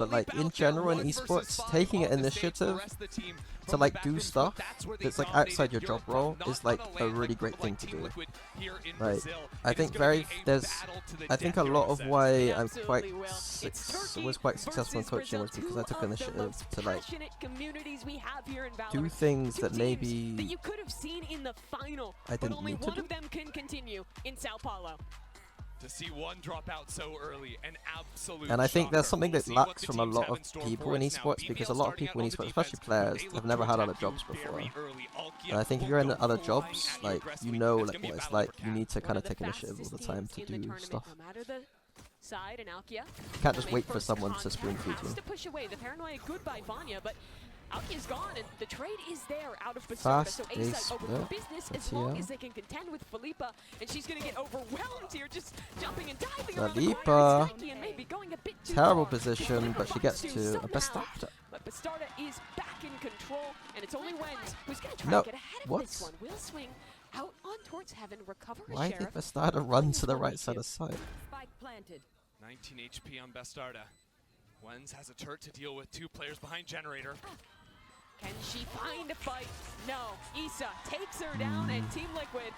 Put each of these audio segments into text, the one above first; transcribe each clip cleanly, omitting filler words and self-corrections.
but like in general in esports, taking an initiative to like do stuff that's like outside your job role is like a really great thing to do. Right. I think I think a lot of why I'm was quite successful in coaching was because I took initiative to like do things that maybe I didn't need to do. To see one drop out so early, an absolute and I think there's shocker. something that See lacks what from the a teams lot have of in store people for in us now. esports, because a BBL lot of starting people out in on the esports, especially defense. players, They have look never to had other attack you jobs before. very early. Alkia And I think if you're in boom, other boom, jobs, flying at you like you aggressively. know It's like gonna be what a it's battle like. over You cap. need to kind of take Fastest initiative all the time teams to in the do tournament, stuff. no matter the side, and Alkia You can't just made wait for first someone to contact, spoon feed has you. to push away. The paranoia good by Vanya, but Alkia's gone, and the trade is there out of Bastarda. Fast So ace Ascent open for split business for as long TL. as they can contend with Felipa, and she's gonna get overwhelmed here, just jumping and diving Felipa. around the corner. And maybe going a bit too Terrible far. position, but she gets to a somehow. Bastarda. But Bastarda is back in control, and it's only Wenz who's gonna try No, to get ahead of what? this one. Will swing out on towards heaven, recover a Why did sheriff. Bastarda run to the right side of site? Spike planted. 19 HP on Bastarda. Wenz has a turret to deal with, 2 players behind Generator. Can she find a fight? No. Issa takes her down, and Team Liquid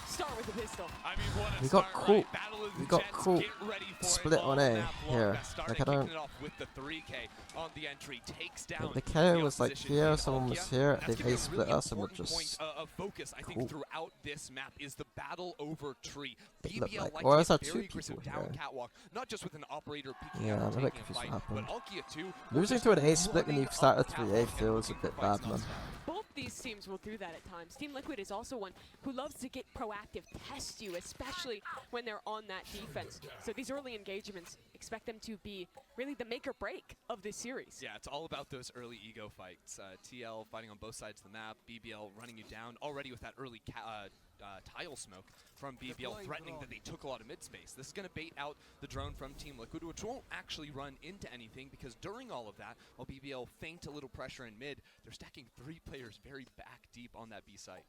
start with a pistol. I mean, what a We got start, cool. right? Battle of the We got Jets, cool. get ready for Split it on all A map long. here. Bastarda Like I don't. kicking it off with the 3K on the entry, takes down The KO the was like opposition here, in someone was Alkia, here, and that's they've gonna be a A split really us, and we're important just point of focus, I think, cool. throughout this map is the battle over tree. It looked BBL like- like or to is there get two very people aggressive down here? catwalk, not just with an operator peeking Yeah, out and I'm a bit taking a confused fight, what but happened. Alkia too. Losing to an A split when you've started 3A feels a bit bad, man. Both these teams will do that at times. Team Liquid is also one who loves to get proactive, test you, especially when they're on that defense. So these early engagements, expect them to be really the make or break of this series. Yeah, it's all about those early ego fights. TL fighting on both sides of the map, BBL running you down already with that early tile smoke from BBL, threatening that they took a lot of mid space. This is going to bait out the drone from Team Liquid, which won't actually run into anything, because during all of that, while BBL feint a little pressure in mid, they're stacking 3 players very back deep on that B site.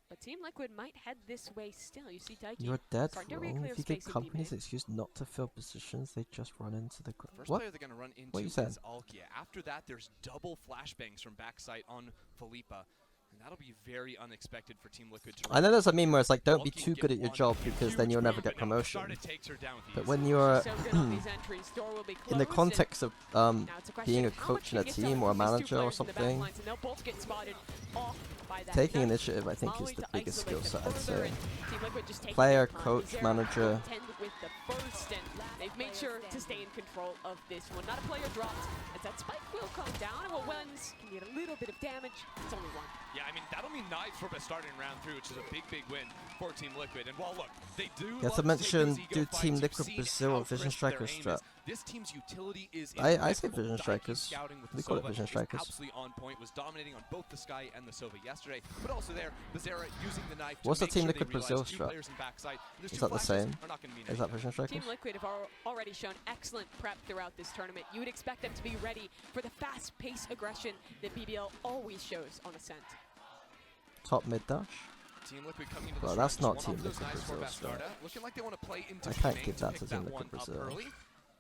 But Team Liquid might head this way still. You see Taiki You're dead starting to wrong. re-clear If you give space in companies B-main. excuse not to fill positions, they just run into the First what? player they're going to run What into you said? is Alkia. After that, there's double flashbangs from backside on Felipa. And that'll be very unexpected for Team Liquid to I know there's a meme where it's like, don't be Alkia too get good at your one job because then huge you'll never move, get but now promotion. Bastarda takes her down with But ease. when you're So good on these entries. Door will be in the closed, context of and now it's a question being a of how coach much in a can get team done or a from these two manager or players in the back something, lines, and they'll both get spotted off by that. taking Enough initiative I think is following the to biggest skill isolate set them I'd further, say. and Team Liquid just taking Player, their time. coach, Zera manager. contend with the first, and they've made sure to stay in control of this one. Not a player dropped, as that spike will come down, and while Wenz can get a little bit of damage, it's only one. Yeah, I mean, that'll mean knives for Bastarda in round 3, which is a big, big win for Team Liquid. And while, look, they do Yeah, love to take mention, those ego do fights. Team You've Liquid seen Brazil how or Vision crisp their Strikers aim strat? is. This team's utility is I say impeccable. Vision Daiki Strikers. scouting with the We call it Sova Vision is Strikers. absolutely on point, was dominating on both the Sky and the Sova yesterday. But also there, Zera using the knife What's to the make Team sure Liquid they realize Brazil 2 strat? players in backside. There's Is 2 that the flashes same? are not gonna mean Is that anything. Vision Strikers? Team Liquid have already shown excellent prep throughout this tournament. You would expect them to be ready for the fast-paced aggression that BBL always shows on Ascent. Top mid dash? Team Liquid coming into Well, this that's round, not just one Team off those Liquid knives for Brazil strat. Bastarda. Looking like they want to play into I can't B-main give that pick to Team one Liquid up Brazil. early.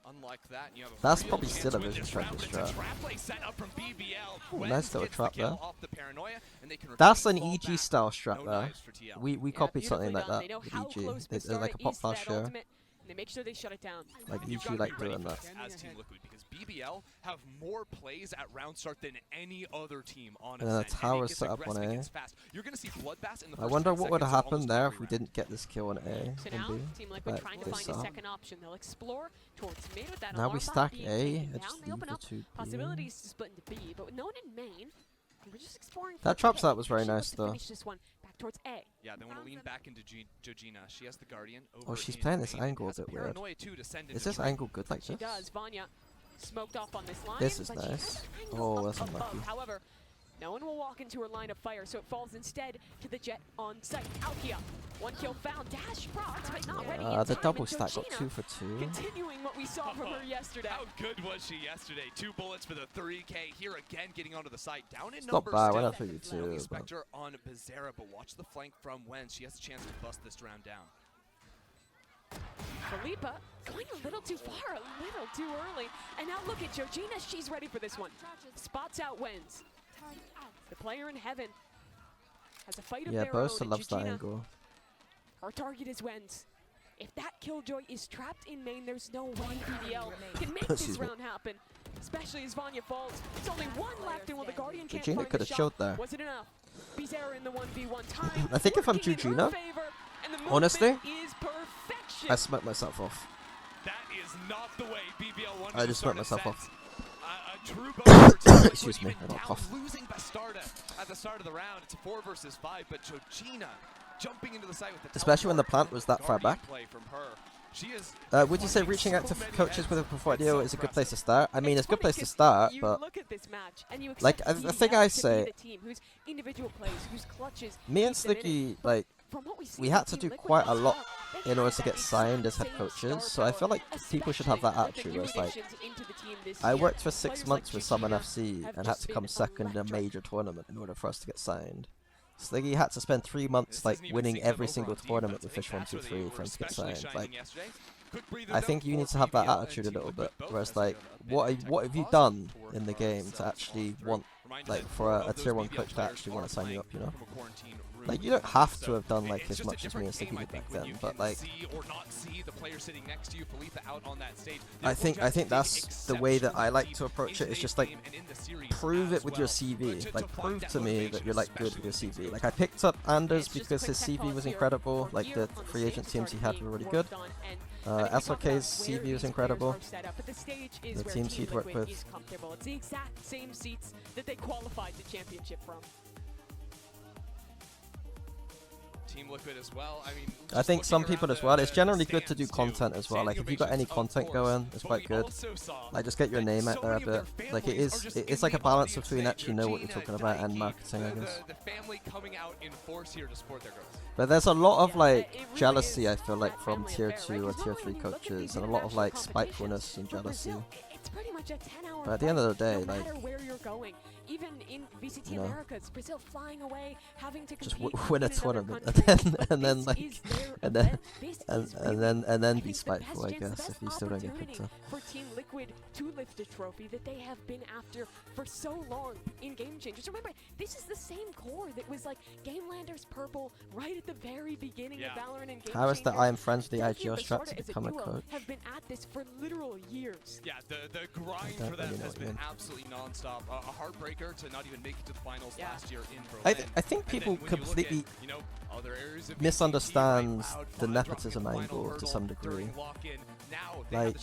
Unlike that, and you have a That's real probably chance still to a win Vision this round, Striker but it's a strat. trap play set up from BBL. Ooh, Wenz nice little gets trap the kill there. off the paranoia, and they can That's repeat an fall EG back. style strat No there. knives for TL. We Yeah, copied something beautifully like done. that They know with how EG. close There's Bastarda like a pop is to that flash here. ultimate, and they make sure they shut it down. Like You've EG gotta like be ready doing for that. this as Team Liquid, because BBL have more plays at round start than any other team on And then a Ascent, tower it gets set up on aggressive, it A. gets fast. You're going to see bloodbaths in the I first wonder 10 what would have seconds of happened almost there every if we round. didn't get this kill on A So and now, B. Team Liquid Like trying to this find a setup. second option. They'll explore towards mid with that Now alarm we bot stack being A taken and down. just They leave open the up 2 B. possibilities to split into B, but with no one in main, we're just exploring. That for trap A. set was very Actually nice look to though. finish this one back towards A. Yeah, they want to lean back into Georgina. She has the Guardian over Oh, she's in playing this main, angle a has bit weird. Paranoia too to send Is into this trade. angle good like She this? does. Vanya smoked off on this line. This is but she nice. has an angle Oh, up that's above. unlucky. However, no one will walk into her line of fire, so it falls instead to the Jet on site. Alkia, 1 kill found. Dash procs, but not ready in The time, double and stack got Georgina 2 for 2. continuing what we saw from her yesterday. How good was she yesterday? 2 bullets for the 3K. Here again, getting onto the site. Down in It's numbers not bad, still. went up for you too. Looking But Spectre on Bizarra, but watch the flank from Wenz. She has a chance to bust this round down. Felipa going a little too far, a little too early. And now look at Georgina, she's ready for this one. Spots out wins. The player in heaven has a fight of Yeah, their own. Bosa loves that angle. Her target is Wens. If that Killjoy is trapped in main, there's no way BBL can make this round happen. Especially as Vanya falls. It's only one left, and will the Guardian can't Georgina find could the have shot. chilled there. Was it enough? Bizarre in the 1v1 time. I think if I'm Georgina, honestly, I smoked myself off. That is not the way BBL wanted I just to smoked myself off. A true bonus. Excuse me, I got a cough. Losing Bastarda at the start of the round. It's a 4 versus 5, but Georgina jumping into the site with the Especially when the plant was that far back. play from her. She is Would you say reaching out to coaches with a portfolio is a good place to start? I mean, it's a good place to start, but like the thing I say, me and Slicky, like, we had to do quite a lot in order to get signed as head coaches, so I feel like people should have that attitude where it's like, I worked for 6 months with Summon FC and had to come second in a major tournament in order for us to get signed. Sliggy had to spend 3 months like winning every single tournament with Fish 123 for him to get signed. Like, I think you need to have that attitude a little bit. Whereas like, what have you done in the game to actually want, like, for a tier 1 coach to actually want to sign you up? You know, like, you don't have to have done like as much as me and Sliggy did back then, but like, I think that's the way that I like to approach it. It's just like, prove it with your CV. Like, prove to me that you're like good with your CV. Like, I picked up Anders because his CV was incredible. Like, the free agent teams he had were really good. SLK's CV was incredible. The teams he'd worked with. It's the exact same seats that they qualified to championship from. Team Liquid as well. I mean, I think some people as well. It's generally good to do content as well. Like, if you got any content going, it's quite good. Like, just get your name out there a bit. Like, it's like a balance between actually know what you're talking about and marketing, I guess. But there's a lot of like jealousy, I feel like, from tier 2 or tier 3 coaches, and a lot of like spitefulness and jealousy. But at the end of the day, like, even in VCT you know, America, it's Brazil flying away, having to just compete win a in another tournament, country. and then like, and then I be think spiteful, I the best guess, if you still don't get picked up. for Team Liquid to lift a trophy that they have been after for so long in Game Changers. Remember, this is the same core that was like Game Landers purple right at the very beginning of Valorant and Game How is that I am friends with the Changers. IGL strat Bastarda to as become a duo coach? have been at this for literal years. Yeah, the grind for them has been absolutely non-stop. A heartbreaker to not even make it to the finals last year in Berlin. I think people completely misunderstand the nepotism angle to some degree. Like,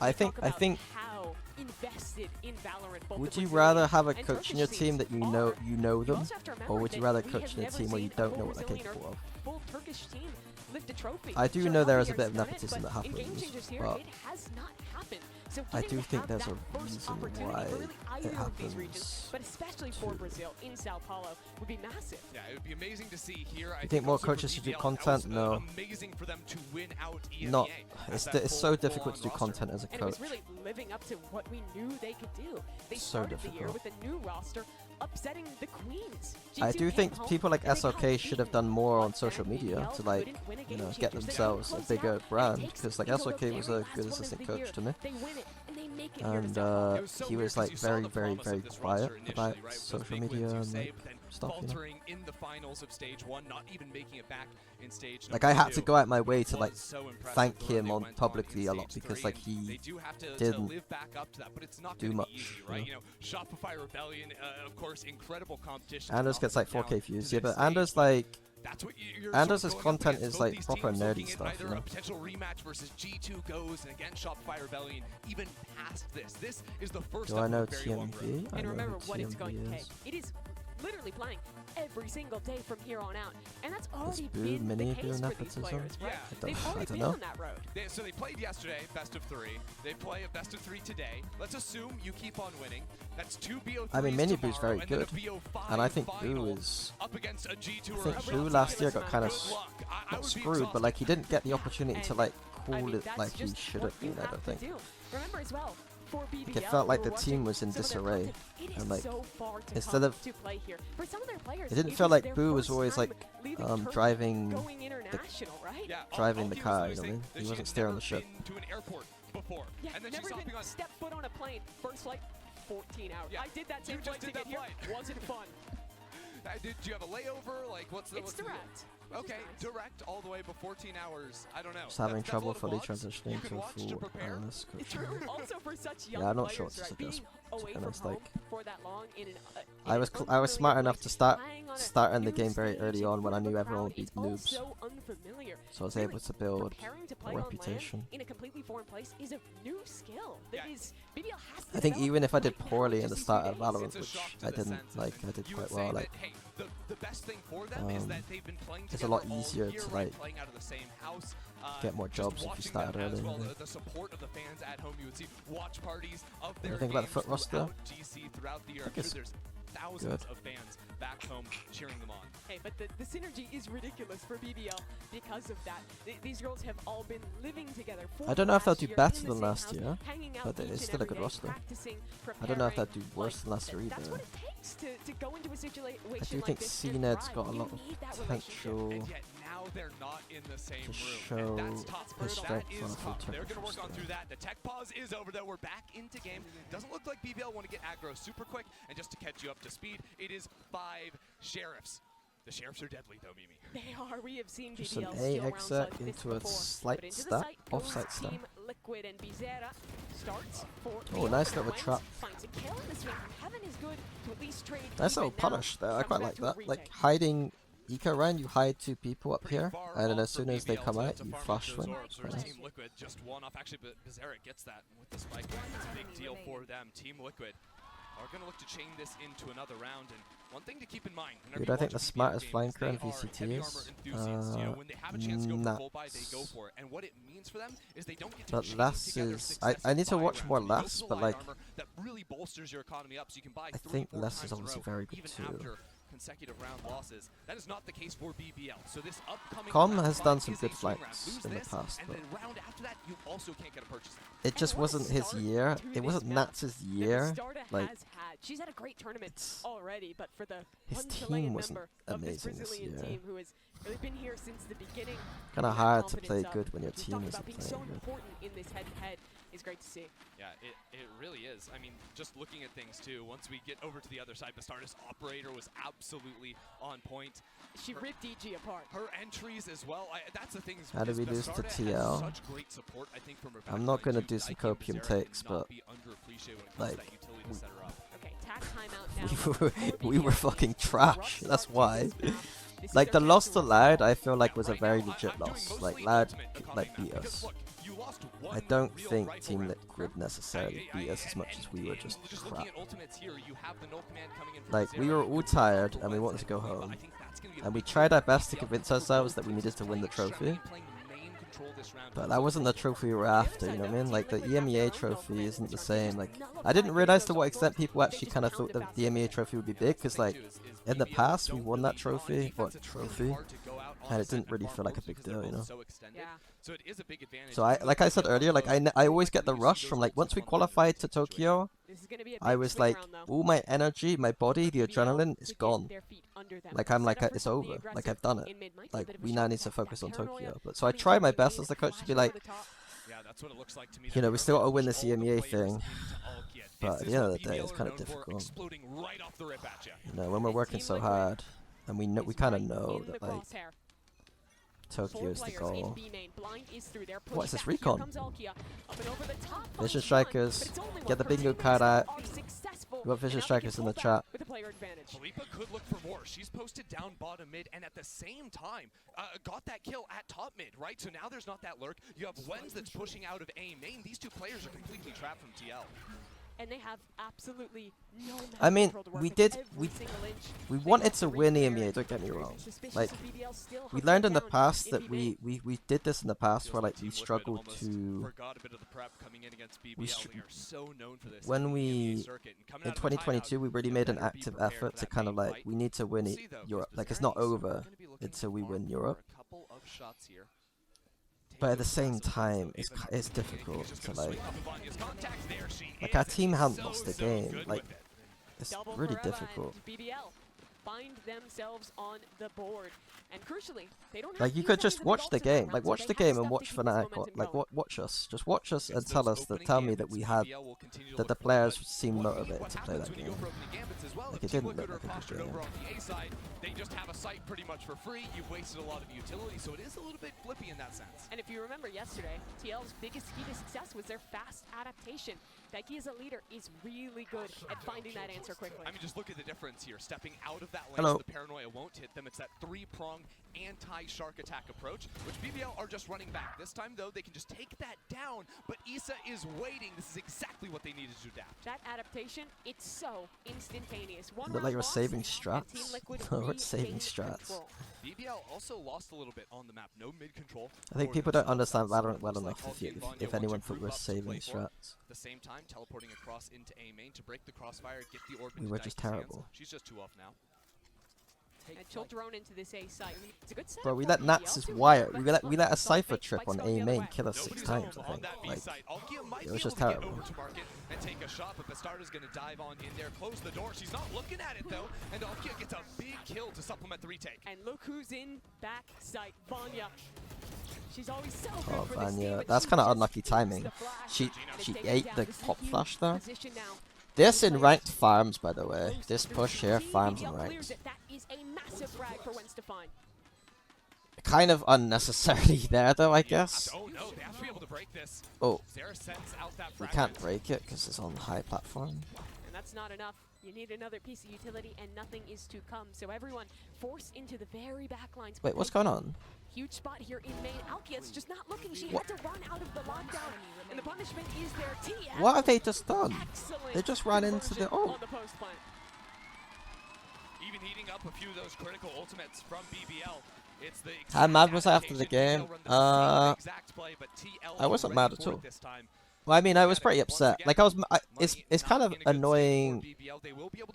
I think how invested in Valorant both would the you Brazilian rather have a and coach in your Turkish team that you know are. them, also have to remember or would you that rather we coach have in a never team where you seen don't a know what they're Brazilian or capable of? full Turkish team lift a trophy. I do Sure, know there other is a bit of years done it, nepotism but that in Game happens, Changers here, but it has not happened. So I getting do to think have there's that a first reason opportunity why for really it either of these regions, happens. but especially for Brazil in Sao Paulo, would be massive. Yeah, it would be amazing to see here. I You think more also for coaches should do BBL, content? that was, No. Amazing for them to win out EMEA. Not. As It's that so full- difficult to do full-on roster. content as a And it was coach. really living up to what we knew they could do. They So started the year difficult. with a new roster, upsetting the Queens. I G2 do came think home, people like and they got SLK should have done beaten. more on But social then media BBL to, like, couldn't win a you Game know, Changers. get They themselves a closed bigger out, and it brand, takes because like until the SLK was very a last good one of assistant the coach year. to me, They win it, and they make it here to and Sao Paulo. It was so he weird was 'cause like you saw very the very promise very of this quiet roster initially, about right, with social those big wins, media you and say, like but then stuff, you know. faltering in the finals of stage 1, not even making it back in stage Like, number I had to 2. go out my way to Was like so impressive thank the run him they on went publicly in a lot, stage because 3, like and they he do have to didn't live back up to that, but it's not do gonna much, be easy, you right? know. You know, Shopify Rebellion, of course, incredible competition. Anders gets like Now 4K views, to yeah, this but Anders stage, like that's what you're Anders' sort of going up content against. is Both like these proper teams nerdy looking at stuff, either you know. a potential rematch versus G2 goes, and again, Shopify Rebellion, even past this. This is the first Do step I know of a very long road. TMV? I And know remember who what it's going to TMV take. is. It is literally playing every single day from here on out, and that's already Boo been the Mini case doing for these nepotism? players, right? Yeah. They've I already don't been know. on that road. So they played yesterday, best of 3. They play a best of 3 today. Let's assume you keep on winning. That's 2 BO3s I mean, Mini Boo's tomorrow, very and then a good, BO5 and I think final Boo is. up against a G2 I or think a Boo Shopify. last year got kind of Good luck. I not would be screwed, but like he didn't get the Yeah, opportunity to and like I cool mean, it that's like he just should what have you been. I have don't to think. do. Remember as well, for BBL, it felt like we the were team watching was in some of their disarray, content. It is and like so far to instead come of to play here. For some of their players, it didn't it feel is like their Boo was first always time like leaving Turkey, driving going international, right? Yeah, driving the Alki was car, literally you know what I saying mean? that He she wasn't had steering never the ship. been to an airport before. Yeah, And then never she's even hopping on. stepped foot on a plane. First flight, 14 hours. Yeah, I did that you same just flight to did that get here. flight. Wasn't fun. Did you have a layover? Like, what's the It's deal? direct. which is Okay, nice. direct all the way, but 14 hours. I don't know. Just having That's a trouble lot of fully vlogs transitioning you can to a watch to full prepare. analyst coach. True. Also for such young Yeah, I'm not sure what players, to right? suggest. Being away from honest, home like, for that long in an I was smart enough to start in the game very early on when I knew everyone would be noobs, so unfamiliar. so I was able to build Preparing to a play on land reputation. in a completely foreign place is a new skill. That Yeah. is, BBL has to I think develop even if I did right now, poorly in just the these start few of days. Valorant, It's a which shock to I the didn't senses. like, I did You quite would say well. that, Like, hey, the best thing for them is that they've been playing it's a together lot all easier year, to, right, like, playing out of the same house. get more Just jobs if you watching started them as early, well, maybe. the support of the fans at home. You would see watch parties of do you their think about the games foot roster? throughout GC throughout the year. I'm think sure it's there's thousands good. of fans back home cheering them on. Hey, but the synergy is ridiculous for BBL because of that. These girls have all been living together for I don't know if they'll last do year better in the than same last house, year, hanging out but each it's and still a every good day, roster. practicing, I don't know if they'll preparing. do worse than last year That's what either. it takes to go into a situation I do like think this and CNED's thrive. got a You lot of need that relationship. potential And yet now they're not in the same to room. show And that's tough. his That strength is on a full tough. They're Turkish going to work on roster. through that. The tech pause is over, though. We're back into game. Doesn't look like BBL want to get aggro super quick. And just to catch you up to speed, it is 5 sheriffs. The sheriffs are deadly, though, Mimi. They are. We have seen Just BBL an steal A rounds exec like this into a before. slight But into the stat, site goes offside stat. Team Liquid, and Bizera starts for Oh, the nice Ultimate little Wings, trap. finds a kill in the swing. Heaven is good to at least trade Nice little even now. punish there. I Comes quite back like to a that. retake. Like hiding eco round, you hide 2 people up Pretty here, far and then off as for soon as they BBL come to out, you farm out flash those them. orbs. Quite There's nice. Team Liquid just one off. Actually, but Bizarre gets that with the spike. Big deal for them. Team Liquid are going to look to chain this into another round. And one thing to keep in mind, whenever Dude, you I think watch the a BBL smartest game flanker is they in are VCT heavy is, armor enthusiasts. You know, when they have a chance to go for full buy, they go for it. And what it means for them is they don't get to But chain less together is- successive I need to buy watch rounds. more When you go less, for the but, light like, armor, that really bolsters your economy up, so you can buy I 3, think 4 less times is in a obviously row, very good even too. after consecutive round losses. That is not the case for BBL. So this upcoming Com round has 5 done some is good a swing round. flanks Lose in the this, past, and but then round after that, you also can't get a purchase. it just And what a wasn't his start year. to It this wasn't map Nats's that year. Starta Like, has had. She's had a great tournament it's already, but for the his one team Chilean wasn't member of this amazing this Brazilian year. team who has really been here since the beginning, kind of getting that hard to confidence play up. good when your We've team talked isn't about being so playing good. important in this head-to-head is great to see. Yeah, it really is. I mean, just looking at things too, once we get over to the other side, Bastardas operator was absolutely on point. She ripped DG apart. Her entries as well. That's the thing. How did we lose to TL? Such great support, I think, from her I'm not backline gonna too. do some Dike and copium Bizarre takes, cannot but, be underappreciated when it comes like, to that utility to set her up. Okay, tack timeout now. we were fucking trash. That's why. This is Like their the chance loss to to run Loud, some I feel like Yeah, was a right very now, legit I'm doing loss. mostly Like Loud ultimate could, economy like beat now, because us. look, you lost I one don't real think rifle Team round. Liquid necessarily beat us as much as we were just Just crap. looking at ultimates here, you have the null command coming in from Like, we Bizarre. were all tired and we wanted to go But home. I think that's gonna be And the we big tried our for best to BBL. convince For ourselves that both we needed teams, to win the playing trophy. Shroud, playing main control this round But feels that so wasn't the fruitful. trophy we were after, you know what I mean? Like the EMEA trophy isn't the same. Like I didn't realize to what extent people actually kind of thought that the EMEA trophy would be big, because like in the past we won that trophy, and it didn't really feel like a big deal, you know. Yeah. So it is a big advantage. So I, like I said earlier, like I always get the rush from like once we qualified to Tokyo, This is gonna be a I big was swing like round, though. all my energy, my body, the BBL adrenaline is to get gone. their feet under them. Like I'm Set like up for it's something over. Like aggressive I've done it. in mid might be a Like bit of a we shock now need to attack. focus That on paranoia Tokyo. But so I coming try from my the best main as the coach to be flash over like, the top. Yeah, that's what it looks like to me. you know, we still got to win this All the EMEA players thing. into Alkia. But This at is the end what of the day, BBL it's are kind of known for, difficult. exploding right off the rip at you. You know, when we're And working Team so Liquid hard, and we know we is kind of right know in that the like crosshair. Tokyo is the goal. What is this recon? Vision Strikers, get the bingo card out. We got Vision Strikers in the chat. With a player advantage. Felipa could look for more. She's posted down bottom mid, and at the same time, got that kill at top mid, right? So now there's not that lurk. You have Wens that's pushing out of A main. These two players are completely trapped from TL. And they have absolutely no map I mean, control to work we with. did- Every we- single inch. We They wanted want to to win repair EMEA, it. don't get me Very wrong. suspicious Like, of BBL still we hunting learned in the down past in that B main. we did this in the past Feels where like like we Team Liquid struggled almost to forgot a bit of the prep coming in against BBL. They are so known for this when in the we EMEA circuit. And coming in out of the timeout, 2022 we really you made an better be active prepared effort for to that kind of main like fight. we need to win We'll it see, though, 'cause Europe. Like it's Bizarre not is over gonna be looking until we farm win for Europe. a couple of shots here. but at the same time, it's difficult to like our team hadn't lost the game. Like it's really difficult. BBL find themselves on the board, and crucially, they don't have Like you could just watch the game, like watch the game and watch Fnatic, like watch us, just watch us and tell me that we had that the players seemed motivated to play that game. Like it didn't look like a good game. They just have a site pretty much for free. You've wasted a lot of utility, so it is a little bit flippy in that sense. And if you remember yesterday, TL's biggest key to success was their fast adaptation. Becky as a leader is really good at finding that answer quickly. I mean, just look at the difference here. Stepping out of that lane Hello. so the paranoia won't hit them. It's that three-pronged anti-shark attack approach, which BBL are just running back. This time, though, they can just take that down, but Issa is waiting. This is exactly what they needed to adapt. That adaptation, it's so instantaneous. Look like we're saving strats. We're saving strats. BBL also lost a little bit on the map. No mid-control. I think people don't understand Valorant well enough if anyone thought we're saving strats. At the same time, teleporting across into A main to break the crossfire, get the orb. We were just terrible. She's just 2 off now. And she'll drone into this A site. It's a good Bro, we let Nats's wire. We let a Cypher trip on A main kill us 6 times. I think. Like, it was just terrible. And take a shot, but Bastarda's gonna dive on in there, close the door. She's not looking at it though, and Alkia gets a big kill to supplement the retake. And look who's in back site, Vanya. She's always so good Oh, for this team, Vanya, but that's she kind of just unlucky missed timing. the flash. She Take it ate down. the This is a pop huge flash there. position now. This in ranked farms, by the way. This push here farms and BBL ranked. clears it. That is a massive frag for Gwen Stefan. Kind of unnecessarily there, though, I guess. Oh no, they have to be able to break this. Oh, Zera sends out that we fragment. can't break it because it's on the high platform. And that's not enough. You need another piece of utility, and nothing is to come. So everyone forced into the very back lines. Wait, what's going on? Huge spot here in main. Alkia's just not looking. She What? had to run out of the lockdown, and the punishment is there. TF. What have they just done? Excellent They just ran into the conversion ult. on the post plant. Even heating up a few of those critical ultimates from BBL. It's the How mad was I after the game? I I wasn't mad at all. Well, I mean, I was pretty upset. Like, it's kind of annoying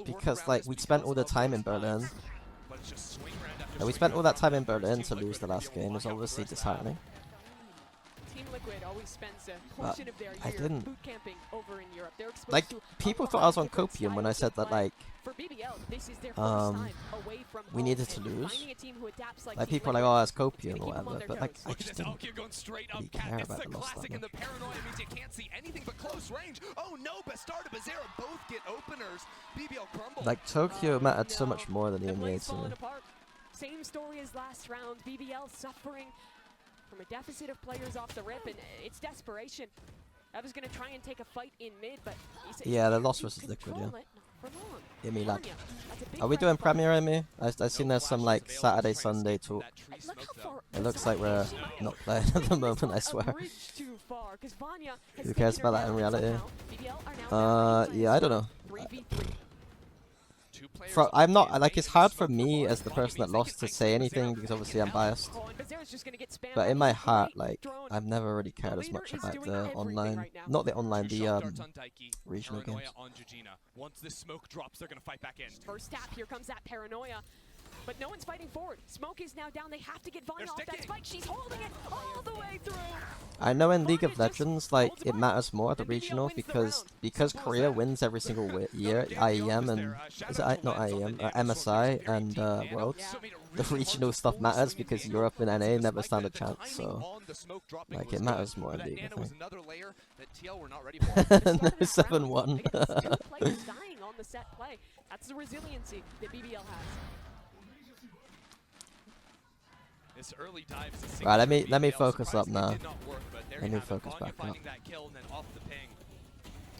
because, like, we spent all the time in Berlin. And we spent all that time in Berlin to lose the last game. It's obviously disheartening. Team Liquid always spends a portion of their I year didn't. boot camping over in Europe. They're exposed Like, to people a thought lot I was of on different copium when I styles said of that, play. like, For BBL, this is their first um, time away from we home, needed to and lose. finding a team who adapts like Like, Team people are like, Liquid oh, that's is copium gonna or keep them on whatever. their But, like, toes. I Look at just this, didn't. Alkia going straight up, really Cat. care It's about the the loss that classic, and much. the paranoia means you can't see anything but close range. Oh no, Bastarda, Bazera both get openers. BBL crumble. Like, Tokyo mattered so much more than The EMEA play's to me. falling apart. Same story as last round. BBL suffering from a deficit of players off the rip, and it's desperation. I was going to try and take a fight in mid, but he said Yeah, the you loss can versus Liquid, control yeah. it, not for long. EMEA lag. Vanya, that's a big Are we frag doing spot. Premier EMEA? I've seen there's some, like, Saturday, Sunday talk. Look how far It looks like we're she might have not playing at the moment, I swear. a bridge too far, 'cause Vanya has Who cares taken her about that in down, and reality? somehow BBL are now Yeah, I don't know. 3v3. I'm not, like, it's hard for me as the person that lost to say anything because obviously I'm biased. Oh, and Bazera's just gonna get spammed But by in my this heart, great like, drone. I've never really cared as much about the online, not the online, the regional games. On Jujina. Once this smoke drops, they're gonna fight back in. First tap, here comes that paranoia. But no one's fighting forward. Smoke is now down. They have to get Vanya off that sticking. spike. She's holding it all the way through. I know in League of Legends, like, it matters more the regional because Korea wins every single year, IEM and is it not IEM, MSI and Worlds. The regional stuff matters because Europe and NA never stand a chance. So, like, it matters more in League, I think. No 7-1. Again, it's two players dying on the set play. That's the resiliency that BBL has. This early dive is a Right, let signature me BBL. focus up Surprisingly, now. it did not work, but there Let you me have it. focus Vanya back up. finding that kill and then off the ping.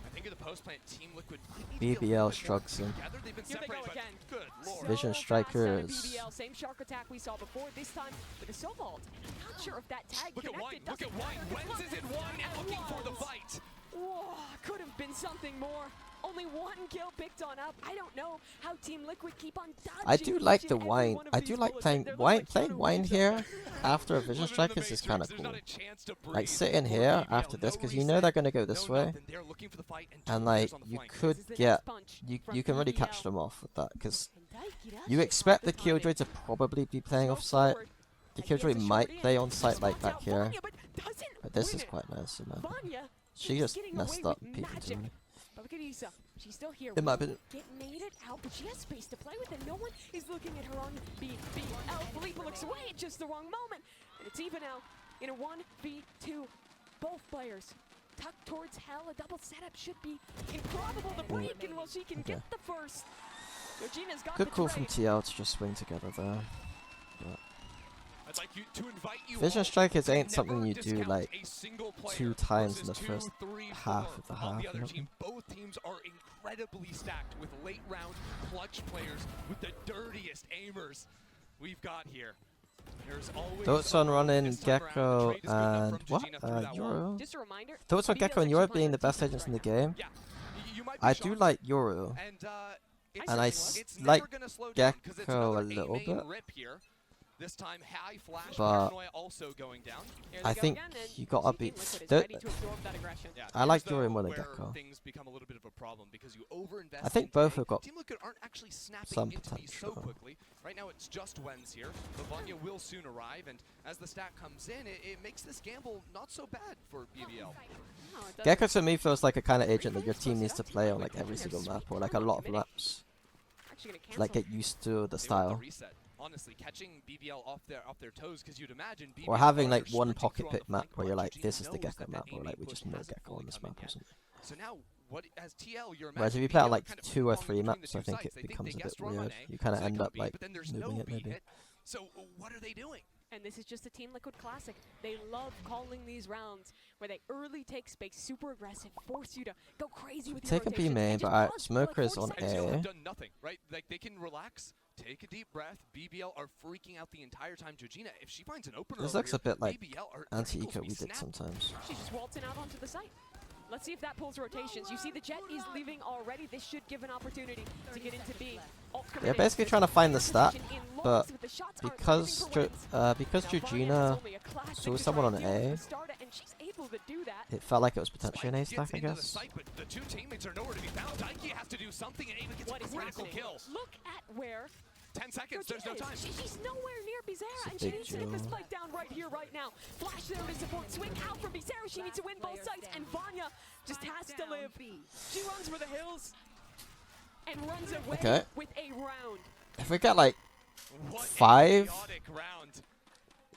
I think in the post plant, Team Liquid might need to be a little BBL bit more struggling. together. They've been Here they go separated, but again. good lord. Vision So Strikers. fast out of BBL. Same shark attack we saw before. This time with a soul vault. Not sure if that tag Look at Wine, connected. look at Doesn't Wine. matter. Wenz is in one and looking for the fight. Whoa, could have been something more. Only one kill picked on up. I don't know how Team Liquid keep on dodging. I do like each the and every wine. one of I these do like bullets. playing They're wine. like Playing Keanu wine Reeves here out after a Vision Living in the Strikers is kind of Matrix, cool. there's not a chance to Like breathe sitting for here BBL. after this No because you know reset, they're gonna go this no way, nothing. They're looking for the fight and two and players like on the you flank. could This is the get next punch from you can really BBL. catch them off with that because And Daiki, you that's expect the just not Killjoy to probably be playing Smoke off site. forward. The And he has Killjoy a might short play in. on site like Spots back out here. Vanya, but doesn't But this win is it. quite nice, you know. Vanya She keeps just getting messed away up with people magic. to me. But look at Isa. She's still here. In my Will opinion. get made it out, but she has space to play with, and no one is looking at her on BBL. Felipe looks away at just the wrong moment, and it's even out in a 1v2. Both players tucked towards hell. A double setup should be improbable to break, and well, she can get the first. Georgina's got Good the call from trade. TL to just swing together there. But I'd like to invite you Vision all Strikers to ain't something never you do discount like a single player 2 times in the versus first 2, 3, half 4 of the on half. the other You know? team. Both teams are incredibly stacked with late round clutch players with the dirtiest aimers we've got here. There's always Thoughts a on road running this time around. The Gecko trade is good enough and from what? Georgina through that wall. Euro? Just a reminder. Thoughts on BBL's Gecko and actually Euro playing being the their best defense agents in the right now. game? Yeah, you might be I do shocked. like Euro. And I And I certainly it's like never gonna slow down 'cause it's Gecko a another little A-main bit. rip here. This time high flash But paranoia also going down. Here they I go think again, and you gotta Team be. Liquid is the- ready to absorb that aggression. Yeah, I like here's, though, Euro more than where Gecko. things become a little bit of a problem because you overinvest I think in both today. have got Team Liquid aren't actually snapping some into these so potential. quickly. Right now it's just Wens here. The Vanya will soon arrive, and as the stack comes in, it makes this gamble not so bad for BBL. No, it doesn't. Gecko to me feels like a kind of agent that your team needs to play on like every single map or like a lot of maps. Actually gonna To, cancel. like get used to the They want the style. reset. Honestly, catching BBL off their toes, because you'd imagine BBL Or having are like sprinting one through pocket on the pick map flank, where but you're like, Georgina this is the knows Gecko that map, or A-main like we push just know hasn't Gecko fully on this come in map or yet. something. So now, what as TL, you're Whereas if you imagining play on BBL like kind of 2 or ping-ponging 3 between maps, the I two think sides. it They think becomes they a bit guessed run on weird. A, You kind of so they end go up B, like but then there's moving no it B maybe. hit. So what are they doing? And this is just a Team Liquid classic. They love calling these rounds where they early take space, super aggressive, force you to go crazy with your Take a B rotations, main, and but just alright, pause for Smoker like is 40 on And seconds. TL A. have done nothing, right? Like they can relax, take a deep breath. BBL are freaking out the entire time. Georgina, if she finds an opener This over looks here, a bit like BBL are anti-eco ankles we be did snapped. sometimes. She's just waltzing out onto the site. Let's see if that pulls rotations. You see the Jet is leaving already. This should give an opportunity to get into B. They're basically trying to find the stat, but because Georgina saw someone on A, it felt like it was potentially an A Spike gets stack, I into the guess. site, but the two teammates are nowhere to be found. Daiki has to do something, and Ava gets What a is critical happening? kill. Look at where 10 seconds, there's no time. She's nowhere near Bizarra, It's a and she big needs to get this jewel. spike down right here, right now. Flash there to support. Swing out from Bizarra. She needs to win both sides, and Vanya just has to live. She runs for the hills and runs away Okay. with a round. If we get like What a 5, chaotic round.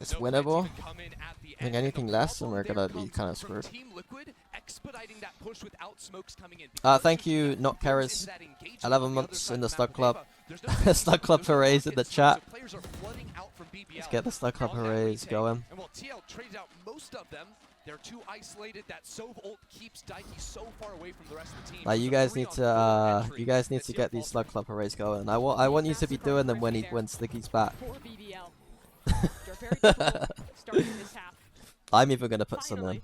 it's No winnable. points even come in at the I think end. anything The less and problem we're gonna there be comes kind of from screwed. Team Liquid expediting that push without smokes coming in. Thank you, Because Not Georgina Carers. goes into that engagement 11 on the other months side in of the map Slug with Club. Ava. There's no Slug Club there's no hoorays in the rockets, so chat. players are flooding out from BBL. Let's get the Slug Club on that hoorays retake. going. And while TL trades out most of them, they're too isolated. That Sove ult keeps Daiki so far away from the rest of the team. Like you There's a guys need 3-on-4 to entry you guys need that to TL get these falls Slug for. Club hoorays going. I want you to be doing them when Slicky's back. For BBL. They're very difficult starting this half. I'm even gonna put some Finally, in.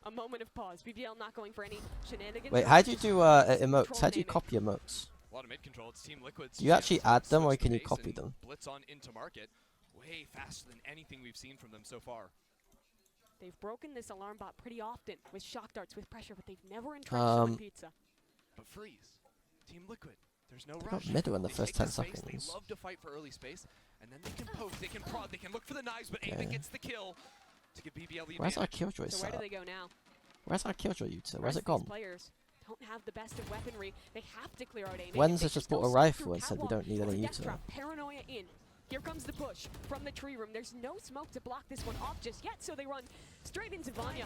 a moment of pause. BBL not going for any shenanigans. Wait, They're how do you just do control emotes? How do you naming. copy emotes? A lot of mid control. It's Team Liquid's Do you actually chance to add them, or switch can the you base copy and them? Blitz on into market way faster than anything we've seen from them so far. They've broken this alarm bot pretty often with shock darts, with pressure, but they've never entrenched on pizza. But freeze. Team Liquid. There's no They rush. got middle in the They first take 10 the space, seconds. They love to fight for early space, and then they can poke, they can prod, they can look for the knives, but Ava Okay. gets the kill to give BBL the Where's our advantage. Killjoy So where do set? they go now? Where's our Killjoy Uta? Where's Rest it of gone? these players don't have the best of weaponry. They have to clear out aiming. When's They has just go bought a straight rifle through and said we catwalk. don't need It's a any death Uta. trap. Paranoia in. Here comes the push from the tree room. There's no smoke to block this one off just yet, so they run straight into Vanya.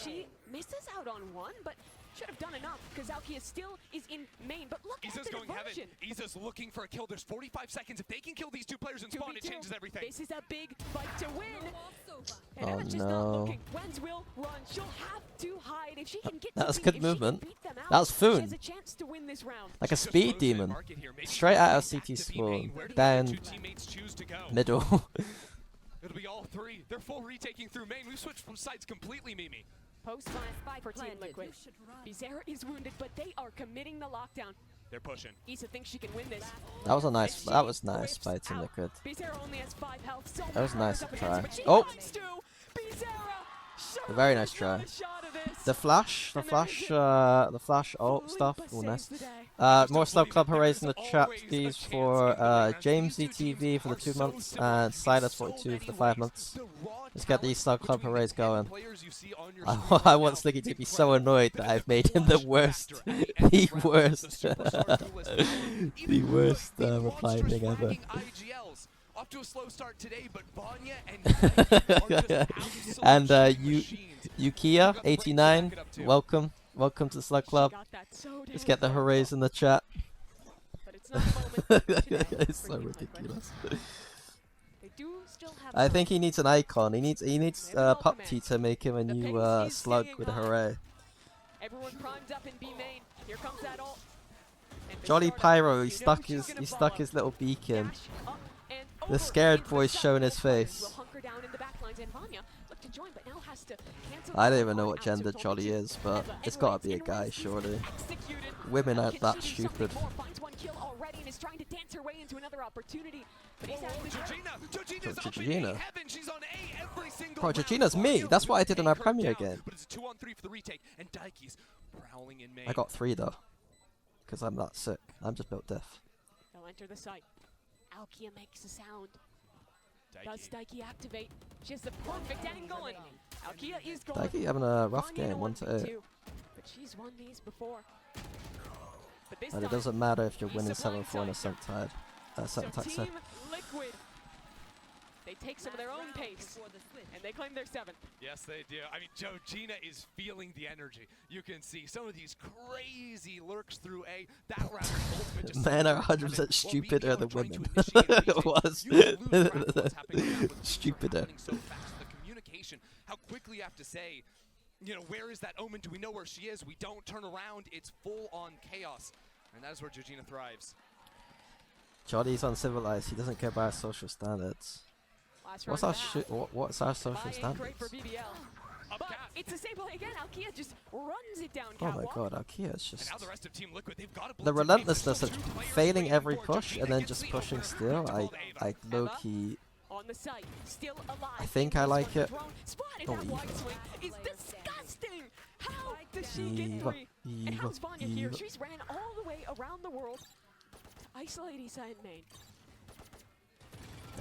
She misses out on one, but should have done enough because Alkia still is in main. But look Iza's at the going heaven. diversion. Iza's looking for a kill. There's 45 seconds. If they can kill these two players and spawn, it 2v2. changes everything. This is a big fight to win. And Oh, Emma's just no. not looking. Wens will run. She'll have to hide. If she can get That to was B, good if she can movement. beat them out, That was she Foon. has a chance to win this round. Like a She just speed froze in demon. market here. Maybe Straight out of back CT to B main. spawn. Where do the Then two teammates choose to go? middle. It'll be all three. They're full retaking through main. We've switched from sides completely, Mimi. Post spike for Team Liquid. Bizarra is wounded, but they are committing the lockdown. They're pushing. Isa thinks she can win this. That was a nice. And she That was nice rips by Team out. Liquid. Bizarra only has 5 health. So That was many nice players up try. against her, but she Oh. finds two. Bizarra A very nice try. The flash ult stuff. Oh, nice. More Slug Club hoorays in the chat, please, for James ETV for the 2 months and Silas42 for the 5 months. Let's get these Slug Club hoorays going. I want Sliggy to be so annoyed that I've made him the worst, the worst, the worst reply thing ever. Off to a slow start today, but Vanya and Yukia89, welcome to the Slug Club. Let's get the hoorays in the chat. It's so ridiculous. I think he needs an icon. He needs Pupty to make him a new slug with a hooray. Everyone primed up in B main. Here comes that ult. Jolly Pyro, he stuck his little beacon. The scared boy's showing his face. I don't even know what gender Jolly is, but it's gotta be a guy, surely. Women aren't that stupid. Georgina? Bro, Georgina's me! That's what I did in our premiere game. I got 3 though. Because I'm that sick. I'm just built diff. They'll enter the site. Alkia makes a sound. Does Daiki activate? She has the perfect angle, and Alkia is going. Daiki having a rough game, 1-8. But she's won these before. But it doesn't matter if you're winning 7-4 on a Ascent tide. Team Liquid. They take some of their own pace, and they claim their 7th. Yes, they do. I mean, Georgina is feeling the energy. You can see some of these crazy lurks through A. That round men are 100% stupider than women. It was stupider. So fast, the communication, how quickly you have to say, you know, where is that Omen? Do we know where she is? We don't turn around. It's full-on chaos, and that is where Georgina thrives. Jolly's uncivilized. He doesn't care about social standards. What's our social standards? But it's a same play again. Alkia just runs it down. Oh my god, Alkia's just the rest of Team Liquid, they've got the relentlessness of failing every push and then just pushing still. I low-key. On the site, still alive. I think I like it. Oh, is disgusting. How does she get free? And how's Vanya here? She's ran all the way around the world. Isolate Isa and main.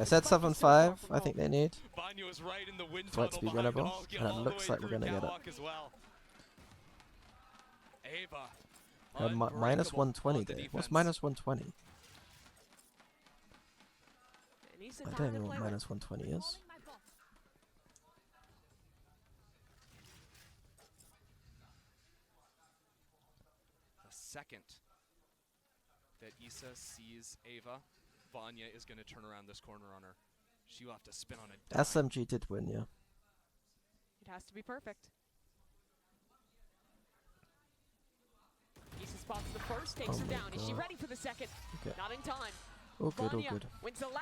I said 7-5, I think they need. Vanya was right in the wind for it to be winnable, and it looks like we're gonna get it. Minus 120 there. What's minus 120? I don't even know what minus 120 is. The second that Isa sees Ava, Vanya is going to turn around this corner on her. She will have to spin on a dime. SMG did win, yeah. It has to be perfect. Isa spots the first, takes her down. Is she ready for the second? Okay. Not in time. Oh good, oh good.